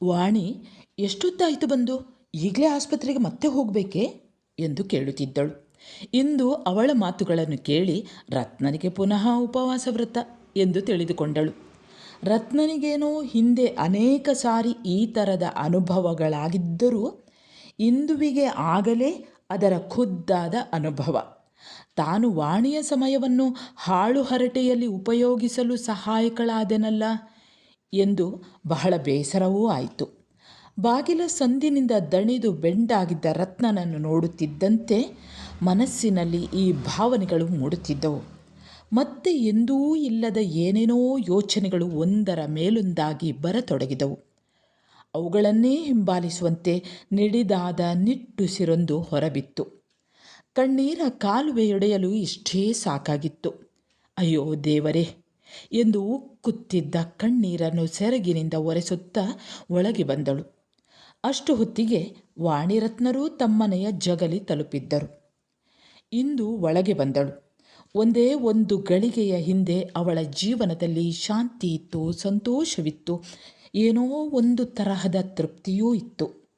ವಾಣಿ ಎಷ್ಟೊತ್ತಾಯಿತು ಬಂದು? ಈಗಲೇ ಆಸ್ಪತ್ರೆಗೆ ಮತ್ತೆ ಹೋಗಬೇಕೇ ಎಂದು ಕೇಳುತ್ತಿದ್ದಳು. ಇಂದು ಅವಳ ಮಾತುಗಳನ್ನು ಕೇಳಿ ರತ್ನನಿಗೆ ಪುನಃ ಉಪವಾಸ ವ್ರತ ಎಂದು ತಿಳಿದುಕೊಂಡಳು. ರತ್ನನಿಗೇನೋ ಹಿಂದೆ ಅನೇಕ ಸಾರಿ ಈ ಥರದ ಅನುಭವಗಳಾಗಿದ್ದರೂ ಇಂದುವಿಗೆ ಆಗಲೇ ಅದರ ಖುದ್ದಾದ ಅನುಭವ. ತಾನು ವಾಣಿಯ ಸಮಯವನ್ನು ಹಾಳು ಹರಟೆಯಲ್ಲಿ ಉಪಯೋಗಿಸಲು ಸಹಾಯಕಳಾದೆನಲ್ಲ ಎಂದು ಬಹಳ ಬೇಸರವೂ ಆಯಿತು. ಬಾಗಿಲ ಸಂದಿನಿಂದ ದಣಿದು ಬೆಂಡಾಗಿದ್ದ ರತ್ನನನ್ನು ನೋಡುತ್ತಿದ್ದಂತೆ ಮನಸ್ಸಿನಲ್ಲಿ ಈ ಭಾವನೆಗಳು ಮೂಡುತ್ತಿದ್ದವು. ಮತ್ತೆ ಎಂದೂ ಇಲ್ಲದ ಏನೇನೋ ಯೋಚನೆಗಳು ಒಂದರ ಮೇಲೊಂದಾಗಿ ಬರತೊಡಗಿದವು. ಅವುಗಳನ್ನೇ ಹಿಂಬಾಲಿಸುವಂತೆ ನಿಡಿದಾದ ನಿಟ್ಟುಸಿರೊಂದು ಹೊರಬಿತ್ತು. ಕಣ್ಣೀರ ಕಾಲುವೆಯೊಡೆಯಲು ಇಷ್ಟೇ ಸಾಕಾಗಿತ್ತು. ಅಯ್ಯೋ ದೇವರೇ ಎಂದು ಉಕ್ಕುತ್ತಿದ್ದ ಕಣ್ಣೀರನ್ನು ಸೆರಗಿನಿಂದ ಒರೆಸುತ್ತಾ ಒಳಗೆ ಬಂದಳು. ಅಷ್ಟು ಹೊತ್ತಿಗೆ ವಾಣಿರತ್ನರೂ ತಮ್ಮನೆಯ ಜಗಲಿ ತಲುಪಿದ್ದರು. ಇಂದು ಒಳಗೆ ಬಂದಳು. ಒಂದೇ ಒಂದು ಗಳಿಗೆಯ ಹಿಂದೆ ಅವಳ ಜೀವನದಲ್ಲಿ ಶಾಂತಿ ಇತ್ತು, ಸಂತೋಷವಿತ್ತು, ಏನೋ ಒಂದು ತರಹದ ತೃಪ್ತಿಯೂ ಇತ್ತು.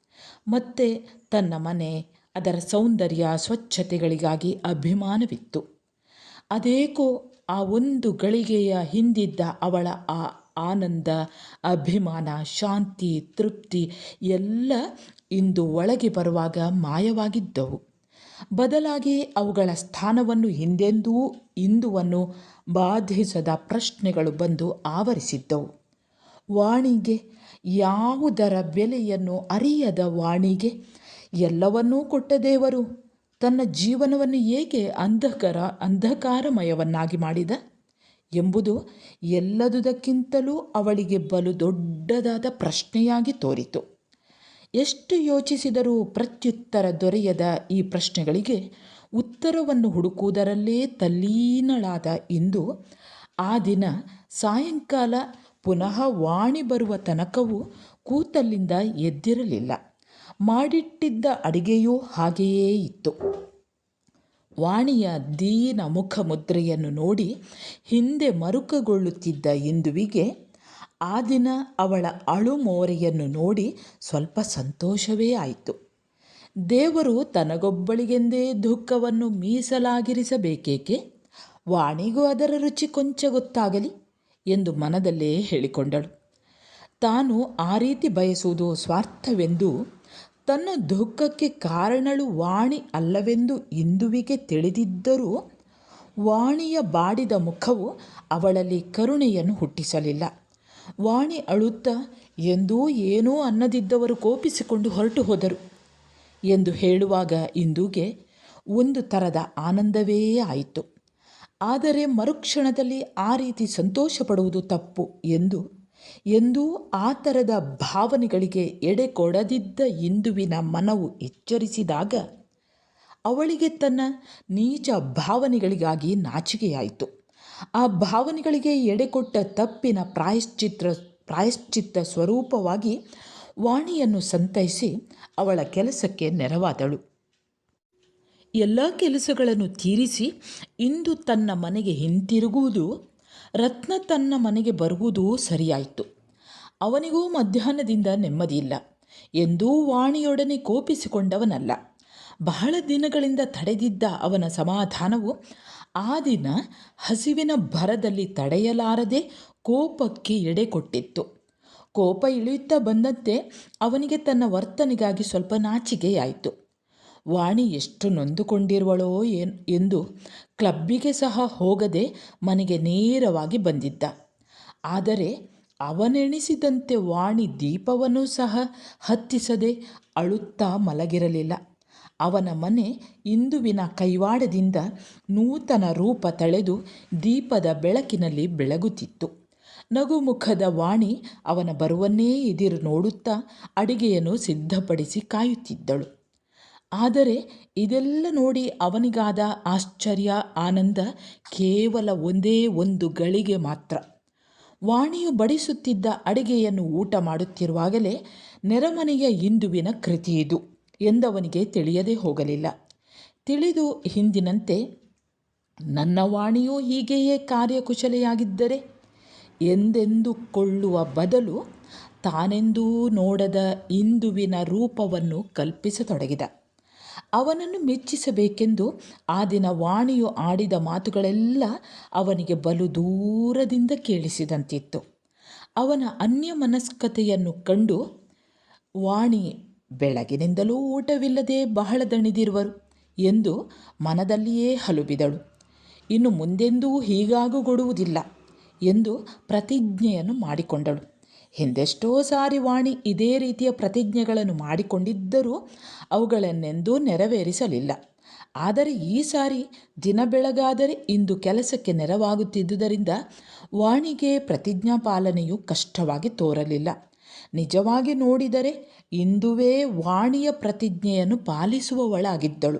ಮತ್ತೆ ತನ್ನ ಮನೆ, ಅದರ ಸೌಂದರ್ಯ, ಸ್ವಚ್ಛತೆಗಳಿಗಾಗಿ ಅಭಿಮಾನವಿತ್ತು. ಅದೇಕೋ ಆ ಒಂದು ಗಳಿಗೆಯ ಹಿಂದಿದ್ದ ಅವಳ ಆ ಆನಂದ, ಅಭಿಮಾನ, ಶಾಂತಿ, ತೃಪ್ತಿ ಎಲ್ಲ ಇಂದು ಒಳಗೆ ಬರುವಾಗ ಮಾಯವಾಗಿದ್ದವು. ಬದಲಾಗಿ ಅವುಗಳ ಸ್ಥಾನವನ್ನು ಹಿಂದೆಂದೂ ಇಂದುವನ್ನು ಬಾಧಿಸದ ಪ್ರಶ್ನೆಗಳು ಬಂದು ಆವರಿಸಿದ್ದವು. ವಾಣಿಗೆ, ಯಾವುದರ ಬೆಲೆಯನ್ನು ಅರಿಯದ ವಾಣಿಗೆ ಎಲ್ಲವನ್ನೂ ಕೊಟ್ಟ ದೇವರು ತನ್ನ ಜೀವನವನ್ನು ಏಕೆ ಅಂಧಕಾರಮಯವನ್ನಾಗಿ ಮಾಡಿದ ಎಂಬುದು ಎಲ್ಲದುದಕ್ಕಿಂತಲೂ ಅವಳಿಗೆ ಬಲು ದೊಡ್ಡದಾದ ಪ್ರಶ್ನೆಯಾಗಿ ತೋರಿತು. ಎಷ್ಟು ಯೋಚಿಸಿದರೂ ಪ್ರತ್ಯುತ್ತರ ದೊರೆಯದ ಈ ಪ್ರಶ್ನೆಗಳಿಗೆ ಉತ್ತರವನ್ನು ಹುಡುಕುವುದರಲ್ಲೇ ತಲ್ಲೀನಳಾದ ಇಂದು ಆ ದಿನ ಸಾಯಂಕಾಲ ಪುನಃ ವಾಣಿ ಬರುವ ತನಕವೂ ಕೂತಲ್ಲಿಂದ ಎದ್ದಿರಲಿಲ್ಲ. ಮಾಡಿಟ್ಟಿದ್ದ ಅಡಿಗೆಯೂ ಹಾಗೆಯೇ ಇತ್ತು. ವಾಣಿಯ ದೀನ ಮುಖ ಮುದ್ರೆಯನ್ನು ನೋಡಿ ಹಿಂದೆ ಮರುಕಗೊಳ್ಳುತ್ತಿದ್ದ ಇಂದುವಿಗೆ ಆ ದಿನ ಅವಳ ಅಳುಮೋರೆಯನ್ನು ನೋಡಿ ಸ್ವಲ್ಪ ಸಂತೋಷವೇ ಆಯಿತು. ದೇವರು ತನಗೊಬ್ಬಳಿಗೆಂದೇ ದುಃಖವನ್ನು ಮೀಸಲಾಗಿರಿಸಬೇಕೇಕೆ? ವಾಣಿಗೂ ಅದರ ರುಚಿ ಕೊಂಚ ಗೊತ್ತಾಗಲಿ ಎಂದು ಮನದಲ್ಲೇ ಹೇಳಿಕೊಂಡಳು. ತಾನು ಆ ರೀತಿ ಬಯಸುವುದು ಸ್ವಾರ್ಥವೆಂದು, ತನ್ನ ದುಃಖಕ್ಕೆ ಕಾರಣಳು ವಾಣಿ ಅಲ್ಲವೆಂದು ಇಂದುವಿಗೆ ತಿಳಿದಿದ್ದರೂ ವಾಣಿಯ ಬಾಡಿದ ಮುಖವು ಅವಳಲ್ಲಿ ಕರುಣೆಯನ್ನು ಹುಟ್ಟಿಸಲಿಲ್ಲ. ವಾಣಿ ಅಳುತ್ತಾ ಎಂದೂ ಏನೂ ಅನ್ನದಿದ್ದವರು ಕೋಪಿಸಿಕೊಂಡು ಹೊರಟು ಹೋದರು ಎಂದು ಹೇಳುವಾಗ ಇಂದುಗೆ ಒಂದು ಥರದ ಆನಂದವೇ ಆಯಿತು. ಆದರೆ ಮರುಕ್ಷಣದಲ್ಲಿ ಆ ರೀತಿ ಸಂತೋಷ ಪಡುವುದು ತಪ್ಪು ಎಂದು ಎಂದೂ ಆ ಥರದ ಭಾವನೆಗಳಿಗೆ ಎಡೆ ಕೊಡದಿದ್ದ ಇಂದುವಿನ ಮನವು ಎಚ್ಚರಿಸಿದಾಗ ಅವಳಿಗೆ ತನ್ನ ನೀಚ ಭಾವನೆಗಳಿಗಾಗಿ ನಾಚಿಕೆಯಾಯಿತು. ಆ ಭಾವನೆಗಳಿಗೆ ಎಡೆಕೊಟ್ಟ ತಪ್ಪಿನ ಪ್ರಾಯಶ್ಚಿತ್ತ ಸ್ವರೂಪವಾಗಿ ವಾಣಿಯನ್ನು ಸಂತೈಸಿ ಅವಳ ಕೆಲಸಕ್ಕೆ ನೆರವಾದಳು. ಎಲ್ಲ ಕೆಲಸಗಳನ್ನು ತೀರಿಸಿ ಇಂದು ತನ್ನ ಮನೆಗೆ ಹಿಂತಿರುಗುವುದು, ರತ್ನ ತನ್ನ ಮನೆಗೆ ಬರುವುದೂ ಸರಿಯಾಯಿತು. ಅವನಿಗೂ ಮಧ್ಯಾಹ್ನದಿಂದ ನೆಮ್ಮದಿಯಿಲ್ಲ. ಎಂದೂ ವಾಣಿಯೊಡನೆ ಕೋಪಿಸಿಕೊಂಡವನಲ್ಲ. ಬಹಳ ದಿನಗಳಿಂದ ತಡೆದಿದ್ದ ಅವನ ಸಮಾಧಾನವು ಆ ದಿನ ಹಸಿವಿನ ಭರದಲ್ಲಿ ತಡೆಯಲಾರದೆ ಕೋಪಕ್ಕೆ ಎಡೆ ಕೊಟ್ಟಿತ್ತು. ಕೋಪ ಇಳಿಯುತ್ತಾ ಬಂದಂತೆ ಅವನಿಗೆ ತನ್ನ ವರ್ತನೆಗಾಗಿ ಸ್ವಲ್ಪ ನಾಚಿಕೆಯಾಯಿತು. ವಾಣಿ ಎಷ್ಟು ನೊಂದುಕೊಂಡಿರುವಳೋ ಎಂದು ಕ್ಲಬ್ಬಿಗೆ ಸಹ ಹೋಗದೆ ಮನೆಗೆ ನೇರವಾಗಿ ಬಂದಿದ್ದ. ಆದರೆ ಅವನೆಣಿಸಿದಂತೆ ವಾಣಿ ದೀಪವನ್ನು ಸಹ ಹತ್ತಿಸದೆ ಅಳುತ್ತಾ ಮಲಗಿರಲಿಲ್ಲ. ಅವನ ಮನೆ ಇಂದುವಿನ ಕೈವಾಡದಿಂದ ನೂತನ ರೂಪ ತಳೆದು ದೀಪದ ಬೆಳಕಿನಲ್ಲಿ ಬೆಳಗುತ್ತಿತ್ತು. ನಗುಮುಖದ ವಾಣಿ ಅವನ ಬರುವನ್ನೇ ಎದುರು ನೋಡುತ್ತಾ ಅಡಿಗೆಯನ್ನು ಸಿದ್ಧಪಡಿಸಿ ಕಾಯುತ್ತಿದ್ದಳು. ಆದರೆ ಇದೆಲ್ಲ ನೋಡಿ ಅವನಿಗಾದ ಆಶ್ಚರ್ಯ, ಆನಂದ ಕೇವಲ ಒಂದೇ ಒಂದು ಗಳಿಗೆ ಮಾತ್ರ. ವಾಣಿಯು ಬಡಿಸುತ್ತಿದ್ದ ಅಡಿಗೆಯನ್ನು ಊಟ ಮಾಡುತ್ತಿರುವಾಗಲೇ ನೆರೆಮನೆಯ ಇಂದುವಿನ ಕೃತಿಯಿದು ಎಂದವನಿಗೆ ತಿಳಿಯದೆ ಹೋಗಲಿಲ್ಲ. ತಿಳಿದು ಹಿಂದಿನಂತೆ ನನ್ನ ವಾಣಿಯೂ ಹೀಗೆಯೇ ಕಾರ್ಯಕುಶಲೆಯಾಗಿದ್ದರೆ ಎಂದೆಂದುಕೊಳ್ಳುವ ಬದಲು ತಾನೆಂದೂ ನೋಡದ ಇಂದುವಿನ ರೂಪವನ್ನು ಕಲ್ಪಿಸತೊಡಗಿದ. ಅವನನ್ನು ಮೆಚ್ಚಿಸಬೇಕೆಂದು ಆ ದಿನ ವಾಣಿಯು ಆಡಿದ ಮಾತುಗಳೆಲ್ಲ ಅವನಿಗೆ ಬಲು ದೂರದಿಂದ ಕೇಳಿಸಿದಂತಿತ್ತು. ಅವನ ಅನ್ಯಮನಸ್ಕತೆಯನ್ನು ಕಂಡು ವಾಣಿ ಬೆಳಗಿನಿಂದಲೂ ಊಟವಿಲ್ಲದೆ ಬಹಳ ದಣಿದಿರುವರು ಎಂದು ಮನದಲ್ಲಿಯೇ ಹಲುಬಿದಳು. ಇನ್ನು ಮುಂದೆಂದೂ ಹೀಗಾಗುಗೊಡುವುದಿಲ್ಲ ಎಂದು ಪ್ರತಿಜ್ಞೆಯನ್ನು ಮಾಡಿಕೊಂಡಳು. ಹಿಂದೆಷ್ಟೋ ಸಾರಿ ವಾಣಿ ಇದೇ ರೀತಿಯ ಪ್ರತಿಜ್ಞೆಗಳನ್ನು ಮಾಡಿಕೊಂಡಿದ್ದರೂ ಅವುಗಳನ್ನೆಂದೂ ನೆರವೇರಿಸಲಿಲ್ಲ. ಆದರೆ ಈ ಸಾರಿ ದಿನ ಬೆಳಗಾದರೆ ಇಂದು ಕೆಲಸಕ್ಕೆ ನೆರವಾಗುತ್ತಿದ್ದುದರಿಂದ ವಾಣಿಗೆ ಪ್ರತಿಜ್ಞಾ ಪಾಲನೆಯು ಕಷ್ಟವಾಗಿ ತೋರಲಿಲ್ಲ. ನಿಜವಾಗಿ ನೋಡಿದರೆ ಇಂದುವೇ ವಾಣಿಯ ಪ್ರತಿಜ್ಞೆಯನ್ನು ಪಾಲಿಸುವವಳಾಗಿದ್ದಳು.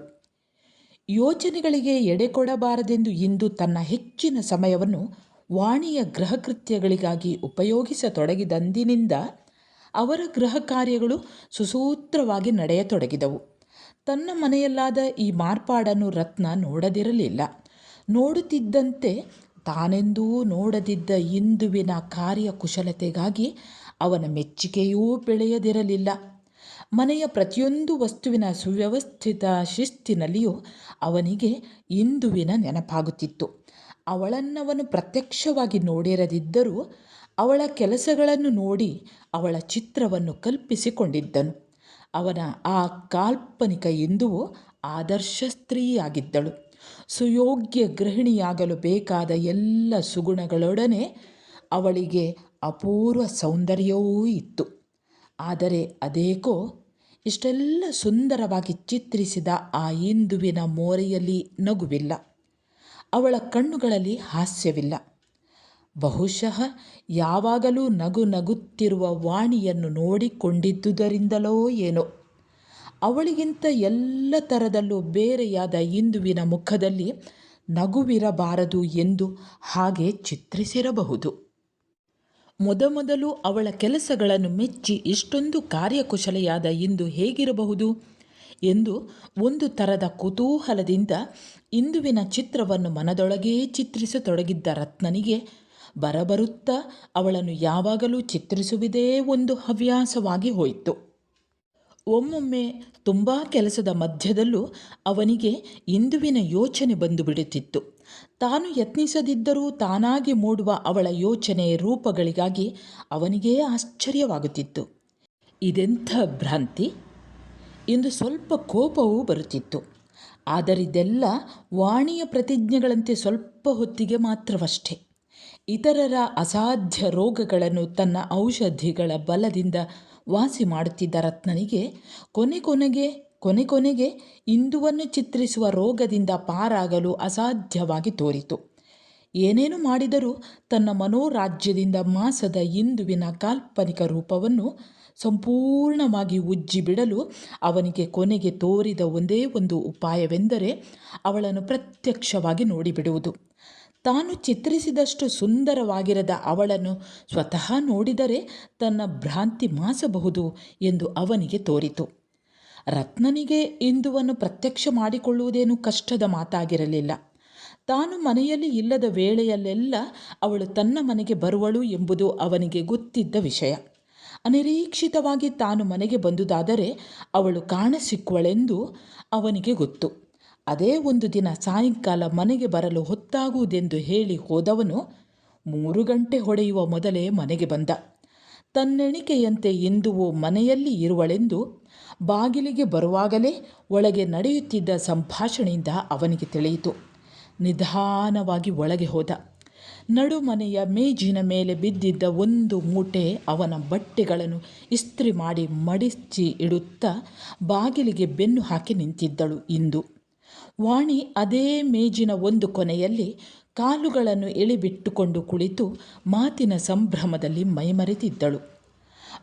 ಯೋಚನೆಗಳಿಗೆ ಎಡೆಕೊಡಬಾರದೆಂದು ಇಂದು ತನ್ನ ಹೆಚ್ಚಿನ ಸಮಯವನ್ನು ವಾಣಿಯ ಗೃಹಕೃತ್ಯಗಳಿಗಾಗಿ ಉಪಯೋಗಿಸತೊಡಗಿದಂದಿನಿಂದ ಅವರ ಗೃಹ ಕಾರ್ಯಗಳು ಸುಸೂತ್ರವಾಗಿ ನಡೆಯತೊಡಗಿದವು. ತನ್ನ ಮನೆಯಲ್ಲಾದ ಈ ಮಾರ್ಪಾಡನ್ನು ರತ್ನ ನೋಡದಿರಲಿಲ್ಲ. ನೋಡುತ್ತಿದ್ದಂತೆ ತಾನೆಂದೂ ನೋಡದಿದ್ದ ಇಂದುವಿನ ಕಾರ್ಯಕುಶಲತೆಗಾಗಿ ಅವನ ಮೆಚ್ಚುಗೆಯೂ ಬೆಳೆಯದಿರಲಿಲ್ಲ. ಮನೆಯ ಪ್ರತಿಯೊಂದು ವಸ್ತುವಿನ ಸುವ್ಯವಸ್ಥಿತ ಶಿಸ್ತಿನಲ್ಲಿಯೂ ಅವನಿಗೆ ಇಂದುವಿನ ನೆನಪಾಗುತ್ತಿತ್ತು. ಅವಳನ್ನವನು ಪ್ರತ್ಯಕ್ಷವಾಗಿ ನೋಡಿರದಿದ್ದರೂ ಅವಳ ಕೆಲಸಗಳನ್ನು ನೋಡಿ ಅವಳ ಚಿತ್ರವನ್ನು ಕಲ್ಪಿಸಿಕೊಂಡಿದ್ದನು. ಅವನ ಆ ಕಾಲ್ಪನಿಕ ಇಂದುವು ಆದರ್ಶ ಸ್ತ್ರೀಯಾಗಿದ್ದಳು. ಸುಯೋಗ್ಯ ಗೃಹಿಣಿಯಾಗಲು ಬೇಕಾದ ಎಲ್ಲ ಸುಗುಣಗಳೊಡನೆ ಅವಳಿಗೆ ಅಪೂರ್ವ ಸೌಂದರ್ಯವೂ ಇತ್ತು. ಆದರೆ ಅದೇಕೋ ಇಷ್ಟೆಲ್ಲ ಸುಂದರವಾಗಿ ಚಿತ್ರಿಸಿದ ಆ ಇಂದುವಿನ ಮೋರೆಯಲ್ಲಿ ನಗುವಿಲ್ಲ. ಅವಳ ಕಣ್ಣುಗಳಲ್ಲಿ ಹಾಸ್ಯವಿಲ್ಲ. ಬಹುಶಃ ಯಾವಾಗಲೂ ನಗುತ್ತಿರುವ ವಾಣಿಯನ್ನು ನೋಡಿಕೊಂಡಿದ್ದುದರಿಂದಲೋ ಏನೋ ಅವಳಿಗಿಂತ ಎಲ್ಲ ಥರದಲ್ಲೂ ಬೇರೆಯಾದ ಇಂದುವಿನ ಮುಖದಲ್ಲಿ ನಗುವಿರಬಾರದು ಎಂದು ಹಾಗೆ ಚಿತ್ರಿಸಿರಬಹುದು. ಮೊದಮೊದಲು ಅವಳ ಕೆಲಸಗಳನ್ನು ಮೆಚ್ಚಿ ಇಷ್ಟೊಂದು ಕಾರ್ಯಕುಶಲೆಯಾದ ಇಂದು ಹೇಗಿರಬಹುದು ಎಂದು ಒಂದು ಥರದ ಕುತೂಹಲದಿಂದ ಇಂದುವಿನ ಚಿತ್ರವನ್ನು ಮನದೊಳಗೇ ಚಿತ್ರಿಸತೊಡಗಿದ್ದ ರತ್ನನಿಗೆ ಬರಬರುತ್ತಾ ಅವಳನ್ನು ಯಾವಾಗಲೂ ಚಿತ್ರಿಸುವುದೇ ಒಂದು ಹವ್ಯಾಸವಾಗಿ ಹೋಯಿತು. ಒಮ್ಮೊಮ್ಮೆ ತುಂಬ ಕೆಲಸದ ಮಧ್ಯದಲ್ಲೂ ಅವನಿಗೆ ಇಂದುವಿನ ಯೋಚನೆ ಬಂದು ಬಿಡುತ್ತಿತ್ತು. ತಾನು ಯತ್ನಿಸದಿದ್ದರೂ ತಾನಾಗಿ ಮೂಡುವ ಅವಳ ಯೋಚನೆ ರೂಪಗಳಿಗಾಗಿ ಅವನಿಗೇ ಆಶ್ಚರ್ಯವಾಗುತ್ತಿತ್ತು. ಇದೆಂಥ ಭ್ರಾಂತಿ ಎಂದು ಸ್ವಲ್ಪ ಕೋಪವೂ ಬರುತ್ತಿತ್ತು. ಆದರಿದೆಲ್ಲ ವಾಣಿಯ ಪ್ರತಿಜ್ಞೆಗಳಂತೆ ಸ್ವಲ್ಪ ಹೊತ್ತಿಗೆ ಮಾತ್ರವಷ್ಟೇ. ಇತರರ ಅಸಾಧ್ಯ ರೋಗಗಳನ್ನು ತನ್ನ ಔಷಧಿಗಳ ಬಲದಿಂದ ವಾಸಿ ಮಾಡುತ್ತಿದ್ದ ರತ್ನನಿಗೆ ಕೊನೆಗೆ ಇಂದುವನ್ನು ಚಿತ್ರಿಸುವ ರೋಗದಿಂದ ಪಾರಾಗಲು ಅಸಾಧ್ಯವಾಗಿ ತೋರಿತು. ಏನೇನು ಮಾಡಿದರೂ ತನ್ನ ಮನೋರಾಜ್ಯದಿಂದ ಮಾಸದ ಇಂದುವಿನ ಕಾಲ್ಪನಿಕ ರೂಪವನ್ನು ಸಂಪೂರ್ಣವಾಗಿ ಉಜ್ಜಿಬಿಡಲು ಅವನಿಗೆ ಕೊನೆಗೆ ತೋರಿದ ಒಂದೇ ಒಂದು ಉಪಾಯವೆಂದರೆ ಅವಳನ್ನು ಪ್ರತ್ಯಕ್ಷವಾಗಿ ನೋಡಿಬಿಡುವುದು. ತಾನು ಚಿತ್ರಿಸಿದಷ್ಟು ಸುಂದರವಾಗಿರದ ಅವಳನ್ನು ಸ್ವತಃ ನೋಡಿದರೆ ತನ್ನ ಭ್ರಾಂತಿ ಮಾಸಬಹುದು ಎಂದು ಅವನಿಗೆ ತೋರಿತು. ರತ್ನನಿಗೆ ಇಂದುವನ್ನು ಪ್ರತ್ಯಕ್ಷ ಮಾಡಿಕೊಳ್ಳುವುದೇನು ಕಷ್ಟದ ಮಾತಾಗಿರಲಿಲ್ಲ. ತಾನು ಮನೆಯಲ್ಲಿ ಇಲ್ಲದ ವೇಳೆಯಲ್ಲೆಲ್ಲ ಅವಳು ತನ್ನ ಮನೆಗೆ ಬರುವಳು ಎಂಬುದು ಅವನಿಗೆ ಗೊತ್ತಿದ್ದ ವಿಷಯ. ಅನಿರೀಕ್ಷಿತವಾಗಿ ತಾನು ಮನೆಗೆ ಬಂದುದಾದರೆ ಅವಳು ಕಾಣಸಿಕ್ಕುವಳೆಂದು ಅವನಿಗೆ ಗೊತ್ತು. ಅದೇ ಒಂದು ದಿನ ಸಾಯಂಕಾಲ ಮನೆಗೆ ಬರಲು ಹೊತ್ತಾಗುವುದೆಂದು ಹೇಳಿ ಹೋದವನು 3 ಗಂಟೆ ಹೊಡೆಯುವ ಮೊದಲೇ ಮನೆಗೆ ಬಂದ. ತನ್ನೆಣಿಕೆಯಂತೆ ಇಂದುವು ಮನೆಯಲ್ಲಿ ಇರುವಳೆಂದು ಬಾಗಿಲಿಗೆ ಬರುವಾಗಲೇ ಒಳಗೆ ನಡೆಯುತ್ತಿದ್ದ ಸಂಭಾಷಣೆಯಿಂದ ಅವನಿಗೆ ತಿಳಿಯಿತು. ನಿಧಾನವಾಗಿ ಒಳಗೆ ಹೋದ. ನಡುಮನೆಯ ಮೇಜಿನ ಮೇಲೆ ಬಿದ್ದಿದ್ದ ಒಂದು ಮೂಟೆ ಅವನ ಬಟ್ಟೆಗಳನ್ನು ಇಸ್ತ್ರಿ ಮಾಡಿ ಮಡಿಚಿ ಇಡುತ್ತಾ ಬಾಗಿಲಿಗೆ ಬೆನ್ನು ಹಾಕಿ ನಿಂತಿದ್ದಳು ಇಂದು. ವಾಣಿ ಅದೇ ಮೇಜಿನ ಒಂದು ಕೊನೆಯಲ್ಲಿ ಕಾಲುಗಳನ್ನು ಎಳಿಬಿಟ್ಟುಕೊಂಡು ಕುಳಿತು ಮಾತಿನ ಸಂಭ್ರಮದಲ್ಲಿ ಮೈಮರೆತಿದ್ದಳು.